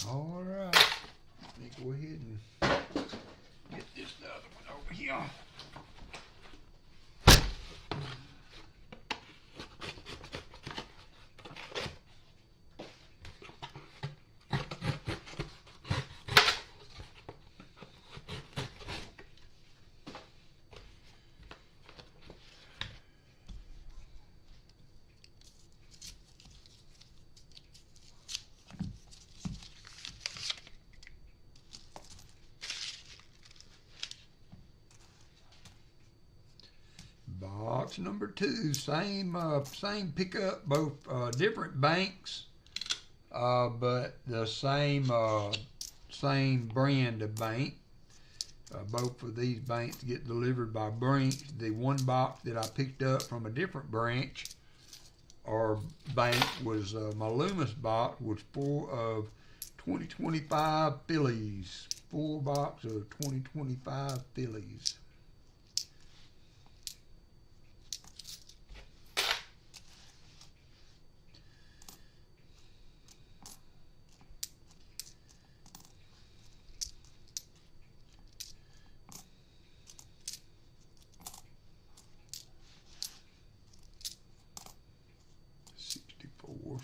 All right, let me go ahead and get this other one over here. Box number 2, same pickup, both different banks, but the same brand of bank. Both of these banks get delivered by branch. The one box that I picked up from a different branch or bank was my Loomis box, was full of 2025 fillies. Full box of 2025 fillies.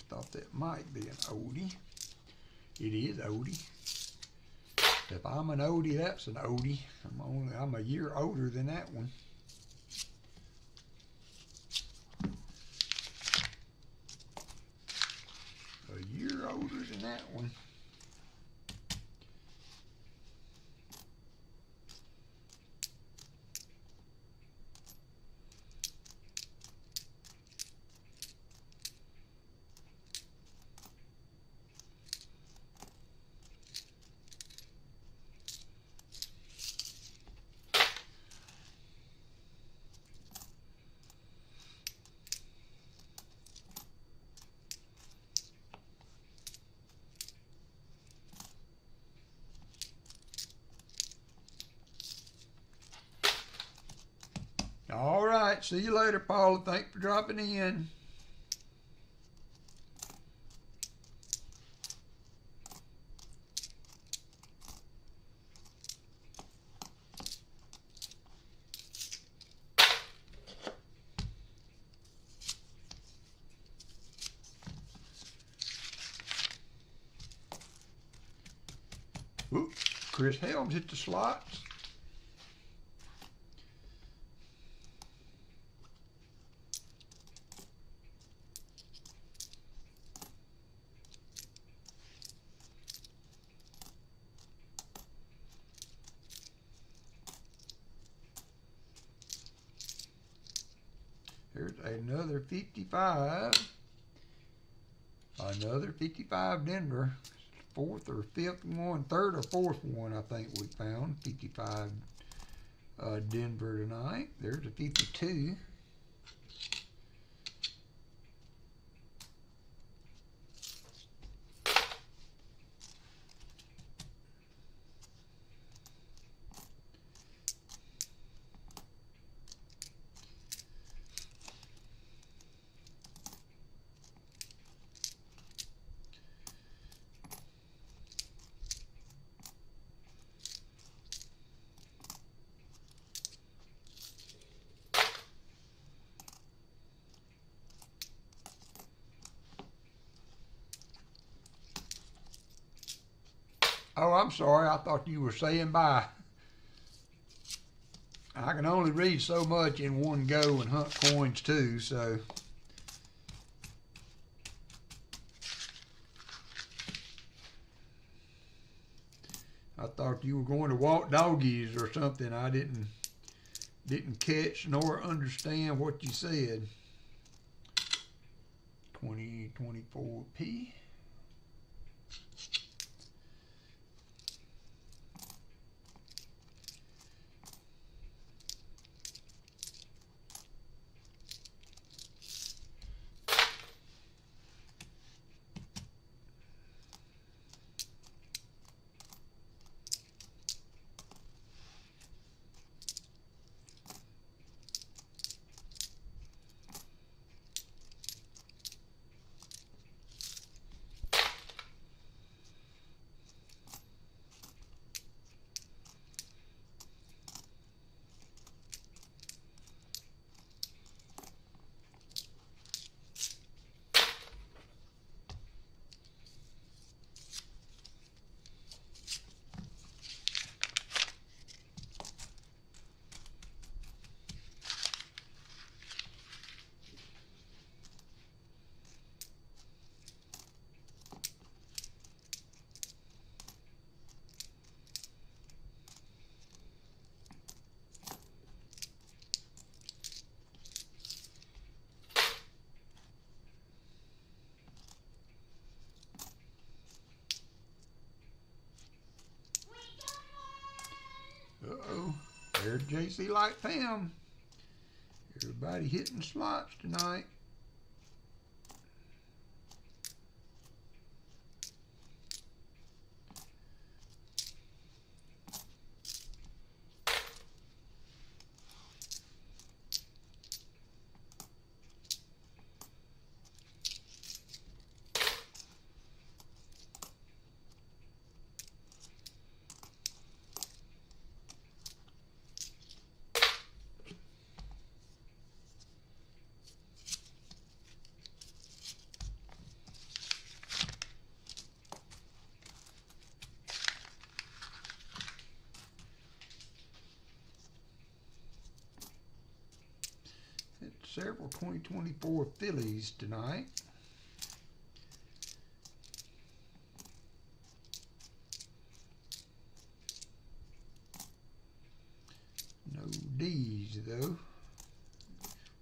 Thought that might be an oldie. It is oldie. If I'm an oldie, that's an oldie. I'm a year older than that one. A year older than that one. All right, see you later, Paula. Thanks for dropping in. Chris Helms hit the slots. There's another 55. Another 55 Denver. Fourth or fifth one, third or fourth one, I think we found. 55 Denver tonight. There's a 52. Oh, I'm sorry. I thought you were saying bye. I can only read so much in one go and hunt coins too, so. I thought you were going to walk doggies or something. I didn't catch nor understand what you said. 2024P. Uh-oh, there's JC Light Pam. Everybody hitting slots tonight. Several 2024 Phillies tonight. No D's though.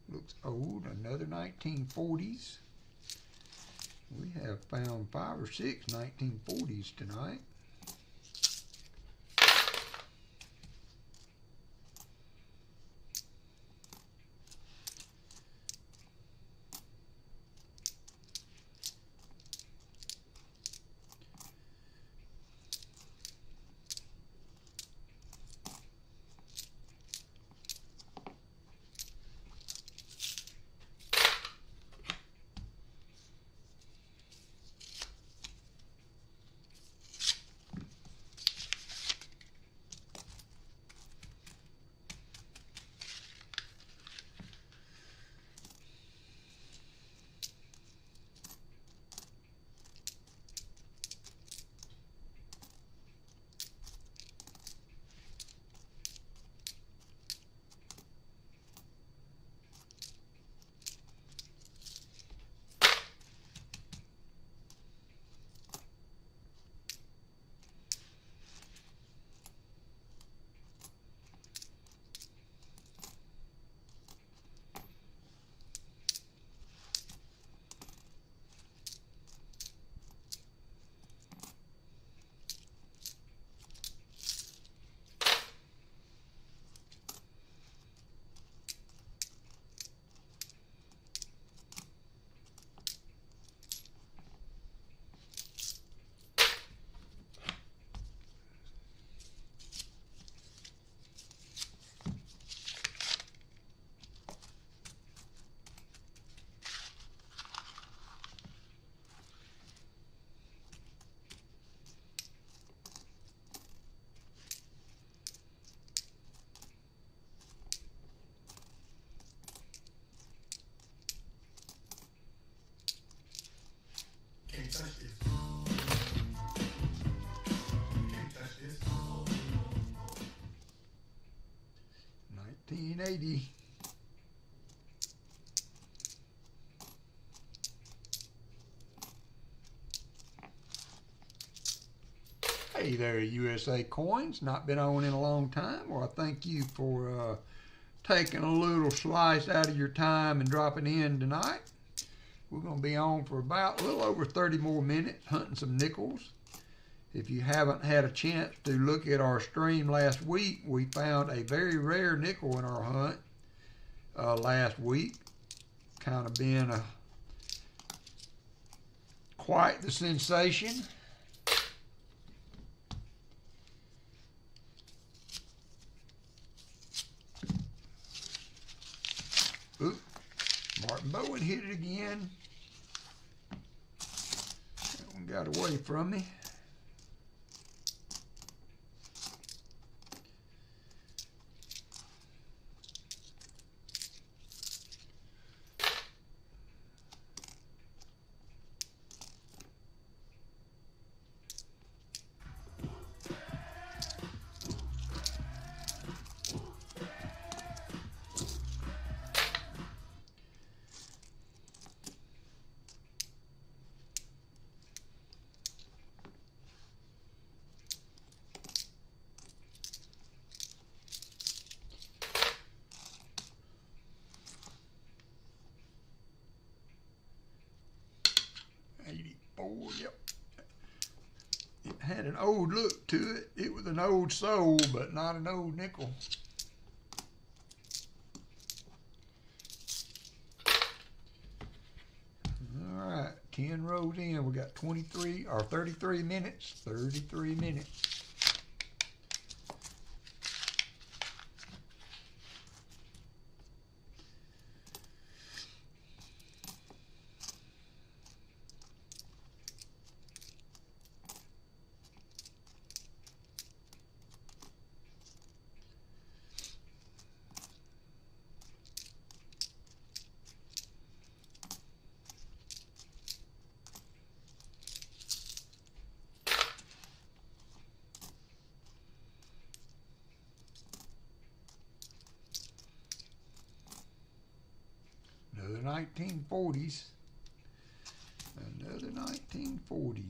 Looks old. Another 1940s. We have found 5 or 6 1940s tonight. 1980. Hey there, USA Coins. Not been on in a long time. Well, I thank you for taking a little slice out of your time and dropping in tonight. We're going to be on for about a little over 30 more minutes hunting some nickels. If you haven't had a chance to look at our stream last week, we found a very rare nickel in our hunt last week. Kind of been quite the sensation. Oop, Martin Bowen hit it again. That one got away from me. Yep. It had an old look to it. It was an old soul, but not an old nickel. All right, 10 rows in. We got 23 or 33 minutes. 33 minutes. Another 1940s. Another 1940s.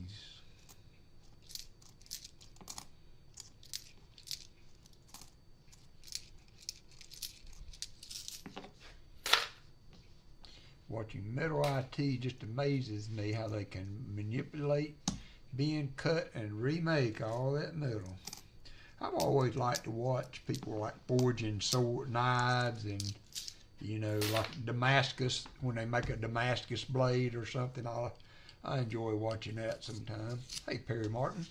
Watching Metal IT just amazes me how they can manipulate, being cut, and remake all that metal. I've always liked to watch people like forging sword knives and, you know, like Damascus, when they make a Damascus blade or something. I enjoy watching that sometimes. Hey, Perry Martin.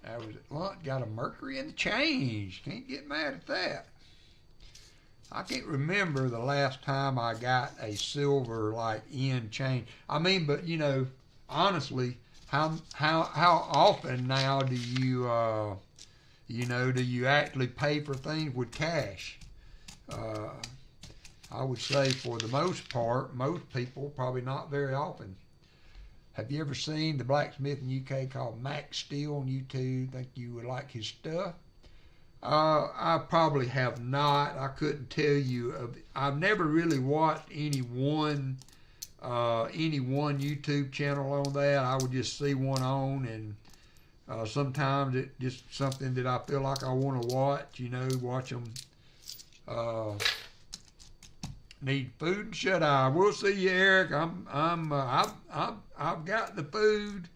I was at lunch, got a Mercury in the change. Can't get mad at that. I can't remember the last time I got a silver like in change. I mean, but you know, honestly, how often now do you do you actually pay for things with cash? I would say for the most part, most people probably not very often. Have you ever seen the blacksmith in UK called Max Steel on YouTube? Think you would like his stuff? I probably have not. I couldn't tell you. I've never really watched any one YouTube channel on that. I would just see one on, and sometimes it's just something that I feel like I want to watch. You know, watch them Need food and shut eye. We'll see you, Eric. I've got the food,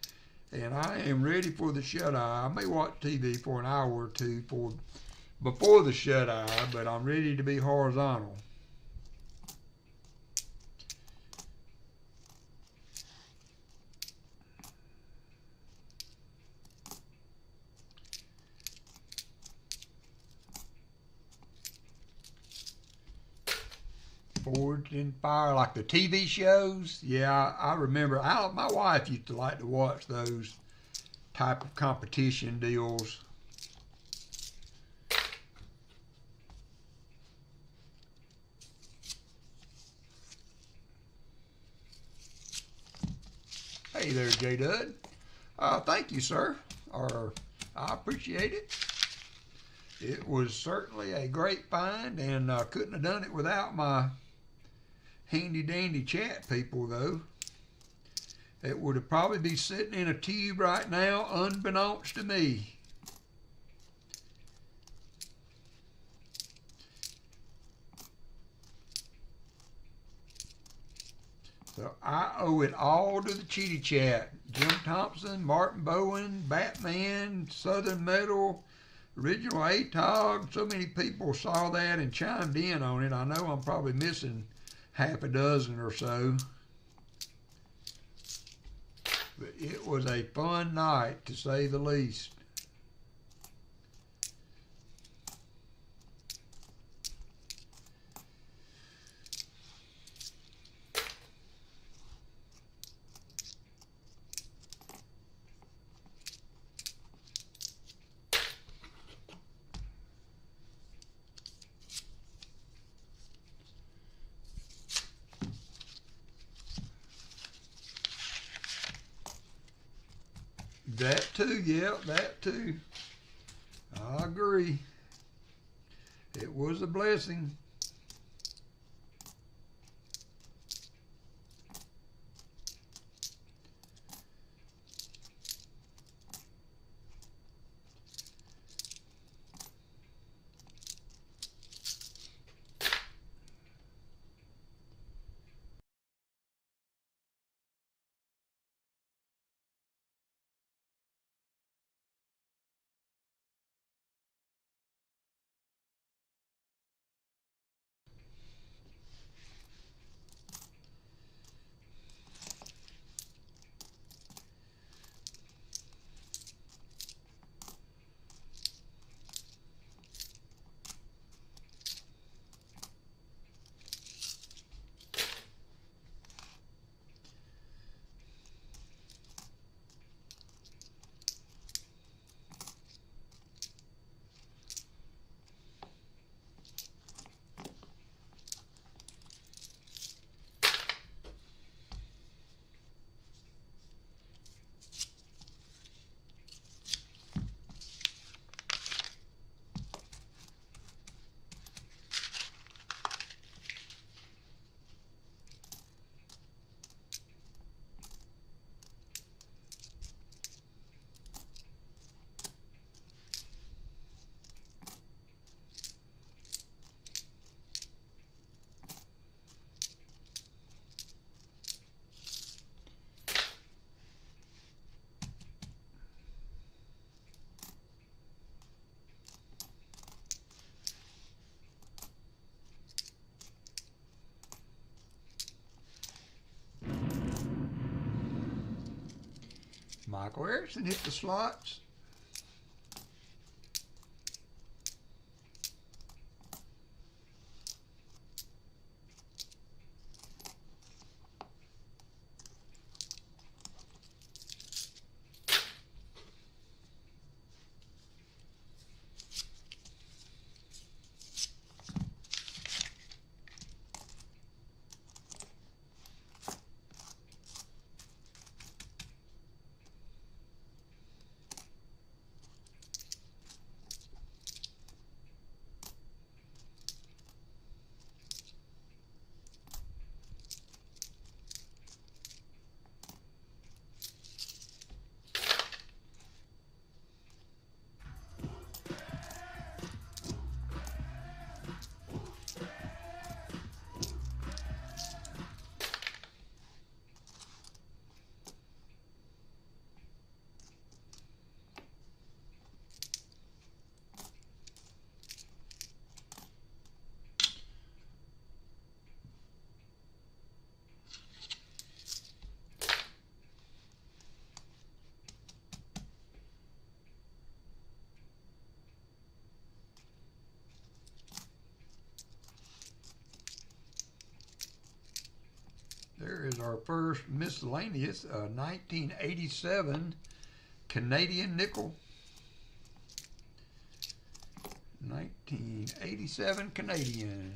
and I am ready for the shut eye. I may watch TV for an hour or two before the shut eye, but I'm ready to be horizontal. Forged in Fire, like the TV shows. Yeah, I remember. My wife used to like to watch those type of competition deals. Hey there, J Dud. Thank you, sir. I appreciate it. It was certainly a great find, and I couldn't have done it without my handy dandy chat people, though. It would have probably be sitting in a tube right now, unbeknownst to me. So I owe it all to the Chitty Chat. Jim Thompson, Martin Bowen, Batman, Southern Metal, Original ATOG. So many people saw that and chimed in on it. I know I'm probably missing half a dozen or so. But it was a fun night, to say the least. That too, yeah, that too. I agree. It was a blessing. Michael Erickson hit the slots. There is our first miscellaneous 1987 Canadian nickel. 1987 Canadian.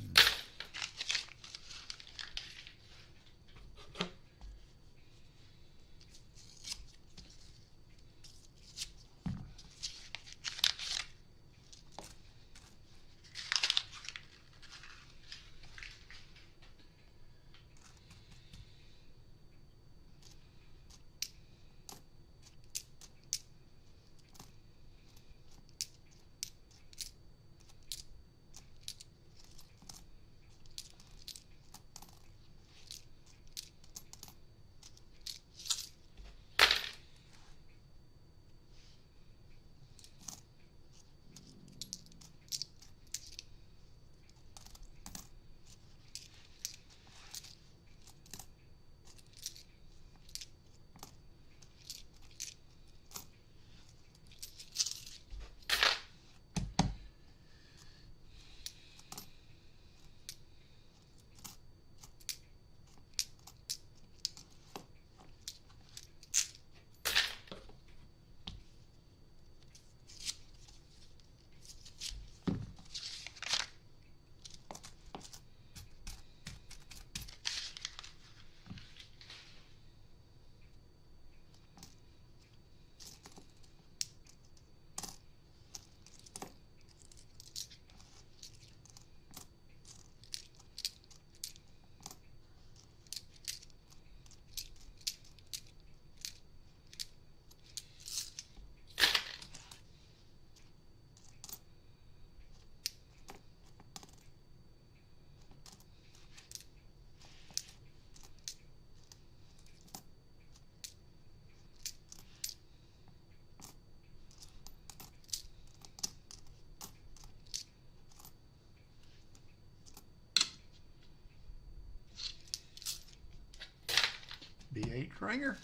B8 ringer.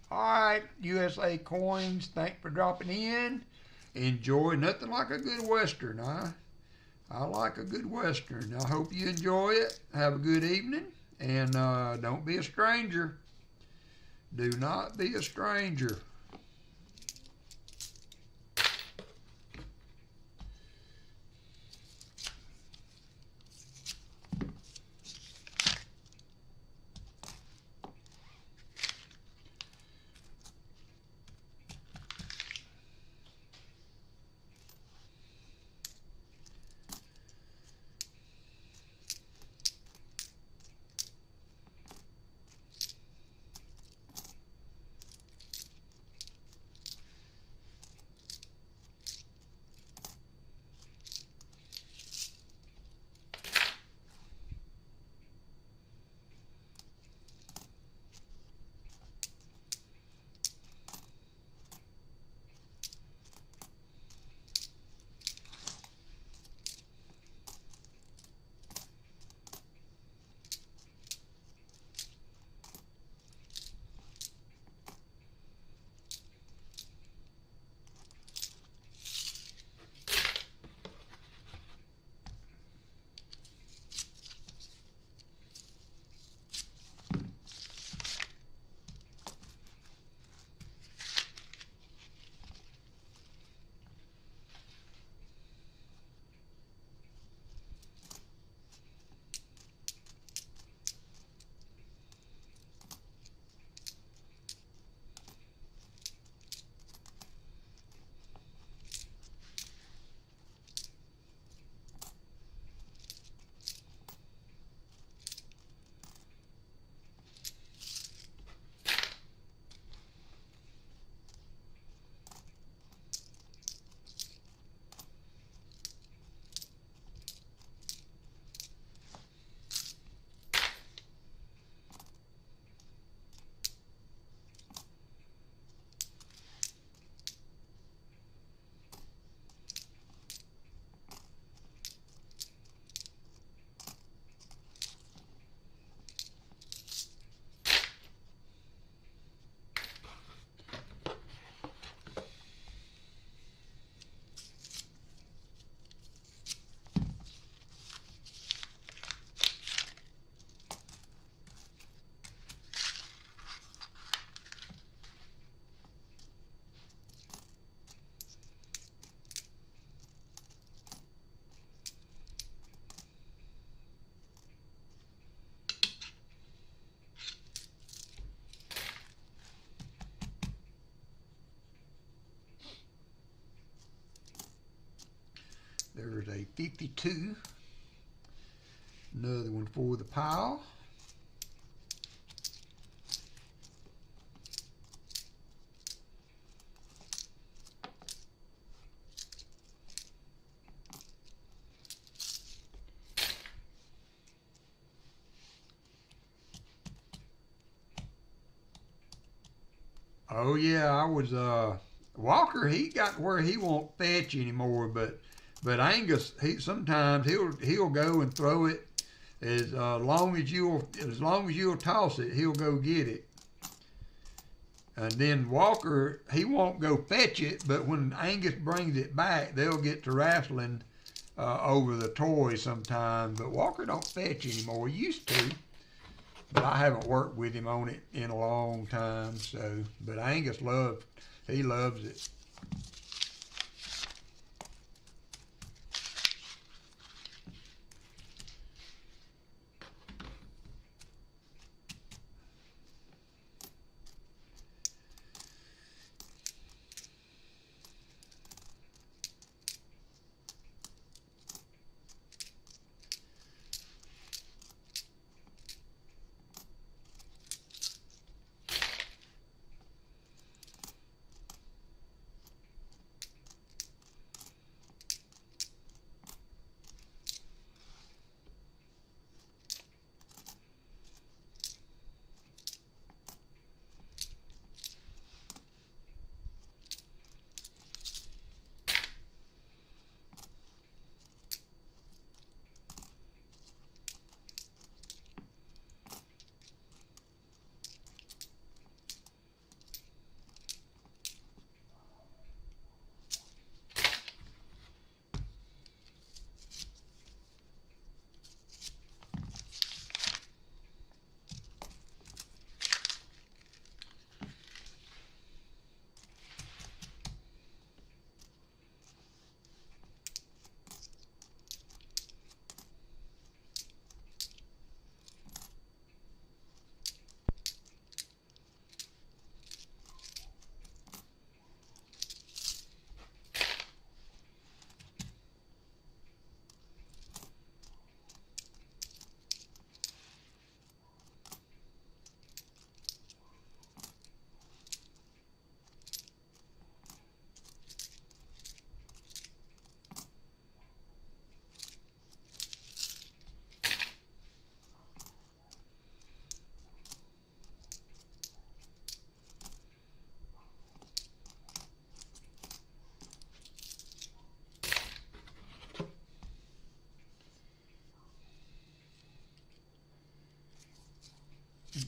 All right, USA Coins, thanks for dropping in. Enjoy. Nothing like a good Western, huh? I like a good Western. I hope you enjoy it. Have a good evening. And don't be a stranger. Do not be a stranger. a 52. Another one for the pile. Oh yeah, I was Walker. He got where he won't fetch anymore, but Angus, sometimes he'll go and throw it as long as you'll toss it, he'll go get it. And then Walker, he won't go fetch it, but when Angus brings it back, they'll get to wrestling over the toy sometimes. But Walker don't fetch anymore. He used to. But I haven't worked with him on it in a long time, so. But Angus loves it.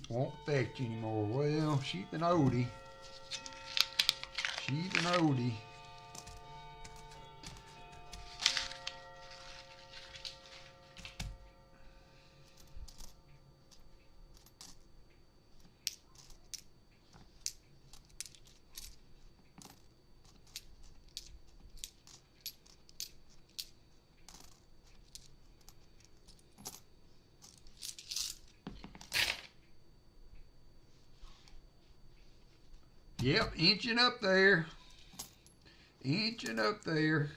Won't fetch anymore. Well, she's an oldie. She's an oldie. Yep, inching up there. Inching up there.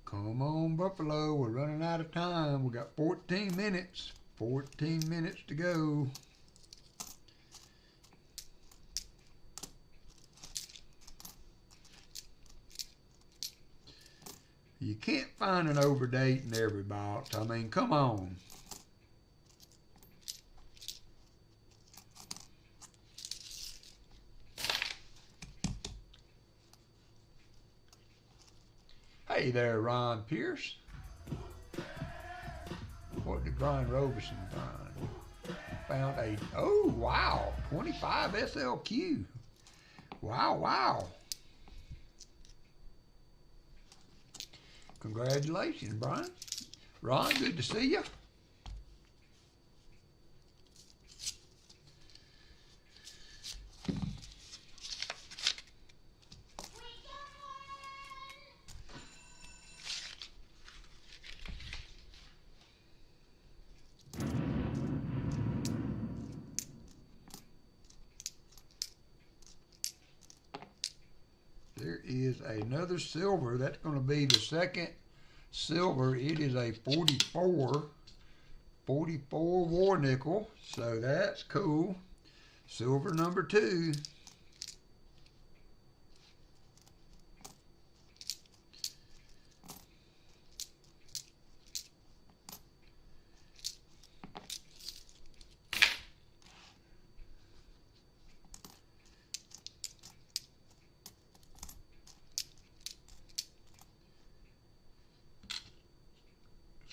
Come on, Buffalo, we're running out of time. We got 14 minutes. 14 minutes to go. You can't find an overdate in every box. I mean, come on. Hey there, Ron Pierce. What did Brian Robeson find? Found a, oh wow, 25 SLQ. Wow, wow. Congratulations, Brian. Ron, good to see you. There is another silver. That's going to be the second silver. It is a 44 war nickel. So that's cool. Silver number 2.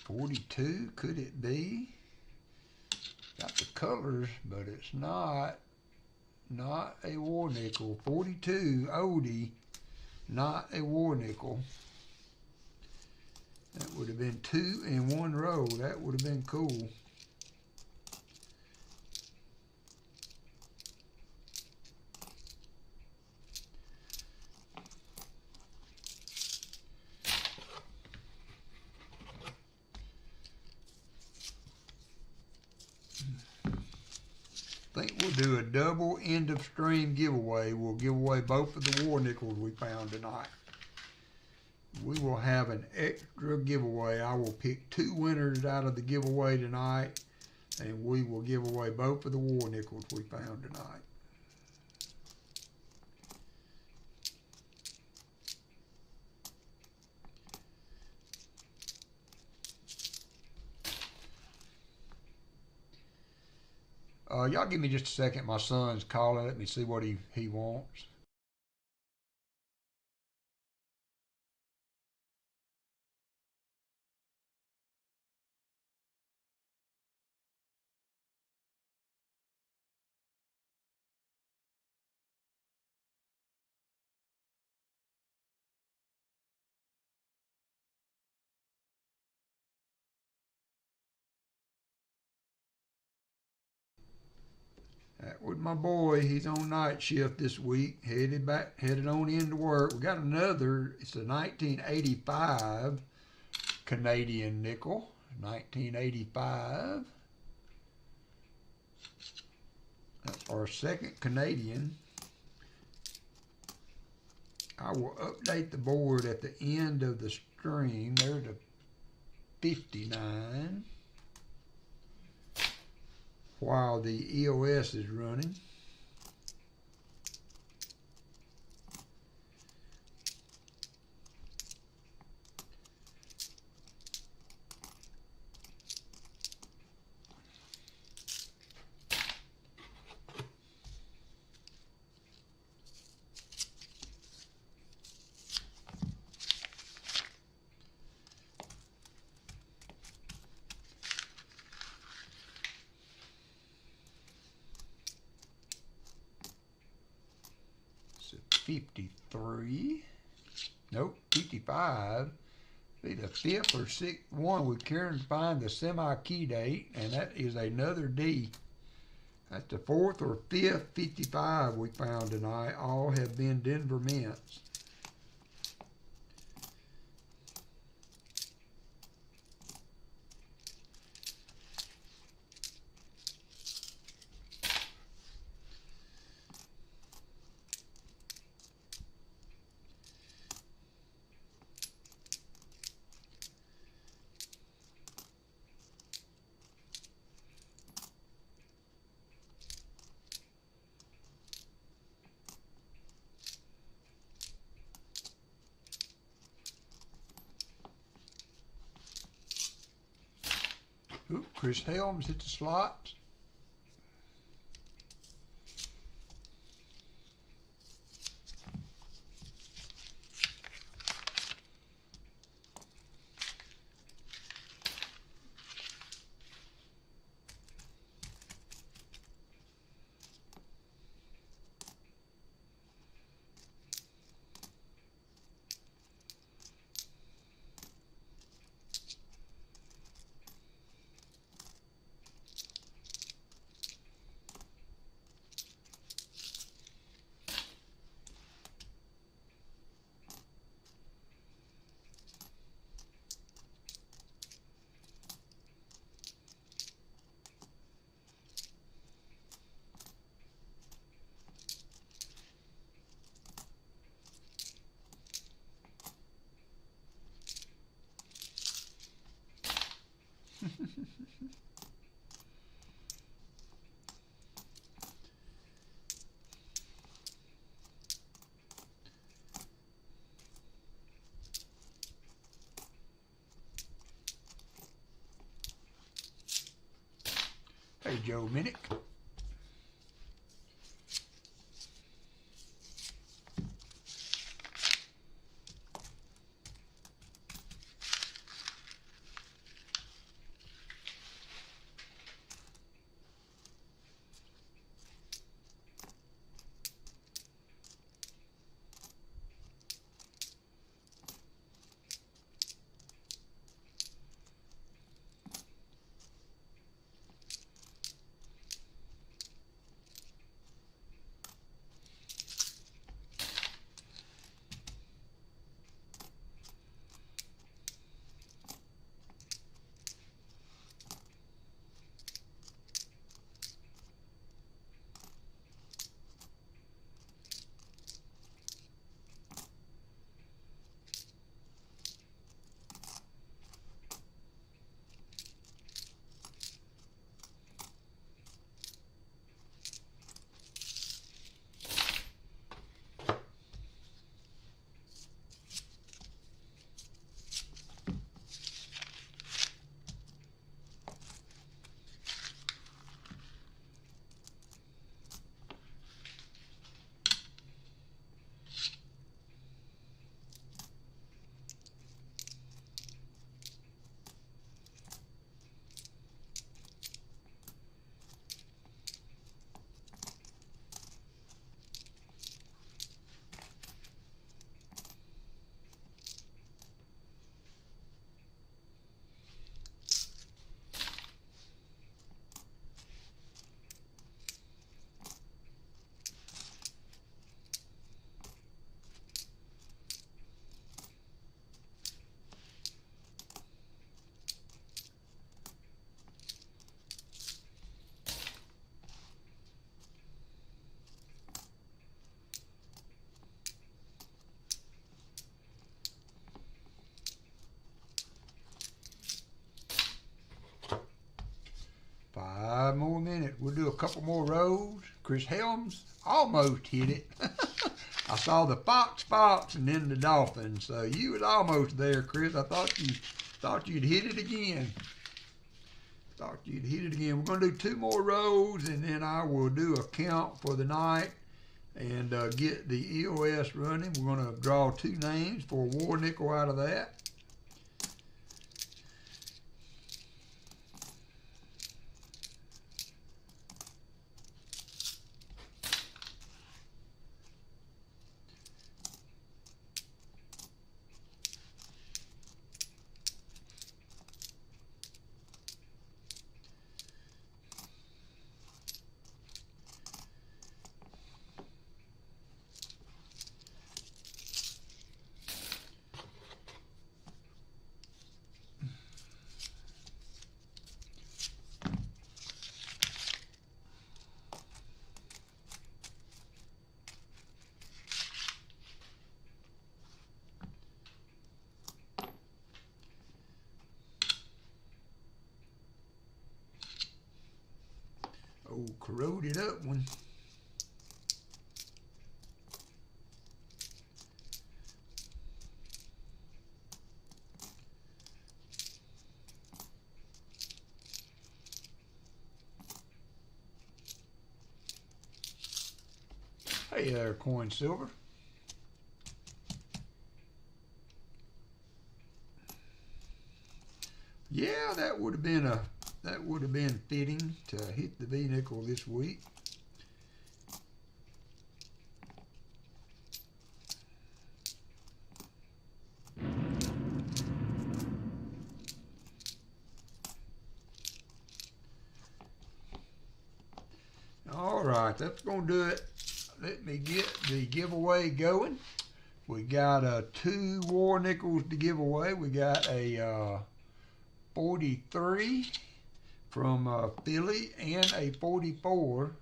$42, could it be? Got the colors, but it's not a war nickel. 42 oldie, not a war nickel. That would have been 2 in 1 row. That would have been cool. I think we'll do a double end of stream giveaway. We'll give away both of the war nickels we found tonight. We will have an extra giveaway. I will pick 2 winners out of the giveaway tonight, and we will give away both of the war nickels we found tonight. Y'all give me just a second. My son's calling. Let me see what he wants. That was my boy. He's on night shift this week. Headed on into work. We got another. It's a 1985 Canadian nickel. 1985. That's our second Canadian. I will update the board at the end of the stream. There's a 59. While the EOS is running. So 53. Nope, 55. Be the 5th or 6th one. We can't find the semi-key date, and that is another D. That's the 4th or 5th 55 we found tonight. All have been Denver mints. Oop, Chris Helms hit the slot. Joe Minnick. Five more minutes. We'll do a couple more rows. Chris Helms almost hit it. I saw the fox and then the dolphin. So you was almost there, Chris. I thought you'd hit it again. We're going to do two more rows, and then I will do a count for the night and get the EOS running. We're going to draw two names for a war nickel out of that. Oh, corroded up one. Hey there, coin silver. Yeah, that would have been fitting to hit the V nickel this week. All right, that's going to do it. Let me get the giveaway going. We got two war nickels to give away. We got a 43 from Philly and a 44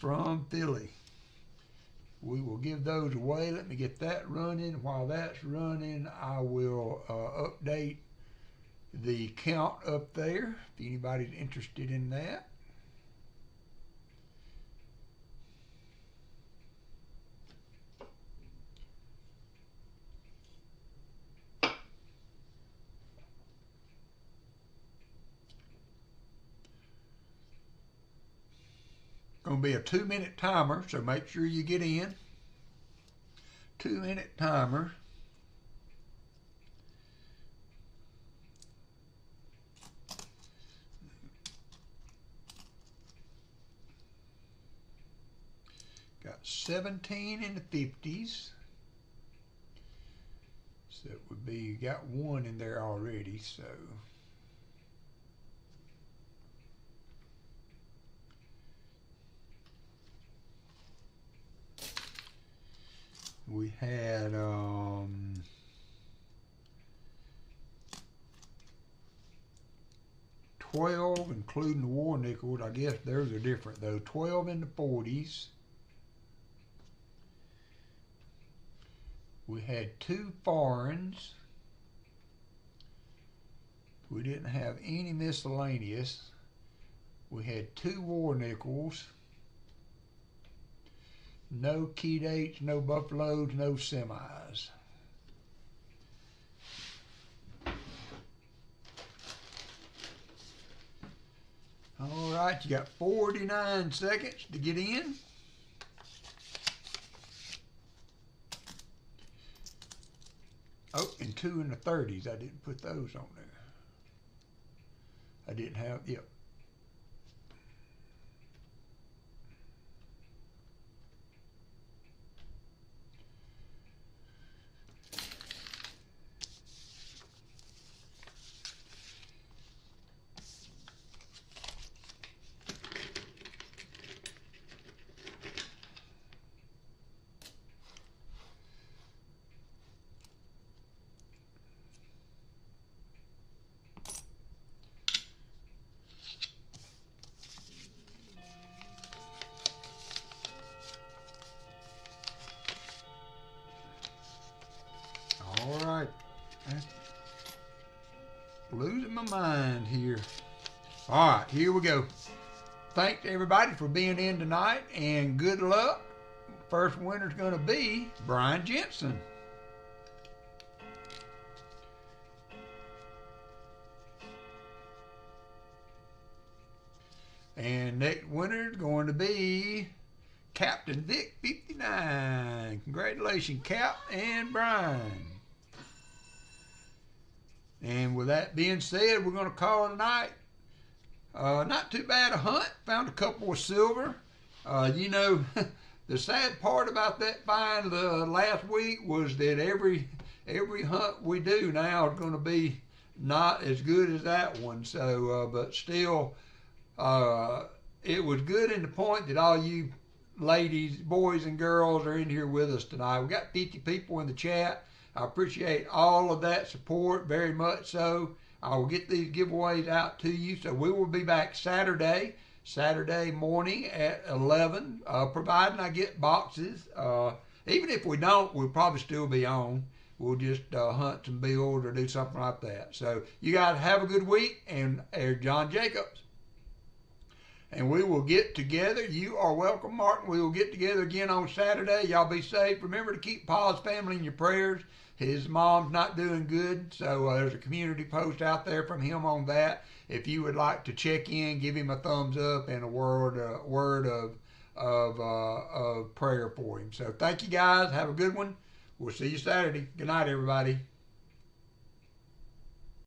from Philly. We will give those away. Let me get that running. While that's running, I will update the count up there if anybody's interested in that. going to be a 2-minute timer, so make sure you get in. 2-minute timer. Got 17 in the 50s. So it would be, you got one in there already, so. We had 12, including the war nickels. I guess theirs are different though. 12 in the 40s. We had 2 foreigns. We didn't have any miscellaneous. We had 2 war nickels. No key dates, no buffaloes, no semis. All right, you got 49 seconds to get in. Oh, and 2 in the 30s. I didn't put those on there. I didn't have, yep. All right, losing my mind here. All right, here we go. Thanks everybody for being in tonight, and good luck. First winner's going to be Brian Jensen. And next winner is going to be Captain Vic 59. Congratulations, Cap and Brian. And with that being said, we're going to call it a night. Not too bad a hunt. Found a couple of silver. You know, the sad part about that find last week was that every hunt we do now is going to be not as good as that one. So, but still, it was good in the point that all you ladies, boys, and girls are in here with us tonight. We got 50 people in the chat. I appreciate all of that support very much so. I will get these giveaways out to you. So we will be back Saturday morning at 11, providing I get boxes. Even if we don't, we'll probably still be on. We'll just hunt some bills or do something like that. So you guys have a good week, and John Jacobs. And we will get together. You are welcome, Martin. We will get together again on Saturday. Y'all be safe. Remember to keep Paul's family in your prayers. His mom's not doing good, so there's a community post out there from him on that. If you would like to check in, give him a thumbs up and a word of prayer for him. So thank you guys. Have a good one. We'll see you Saturday. Good night, everybody.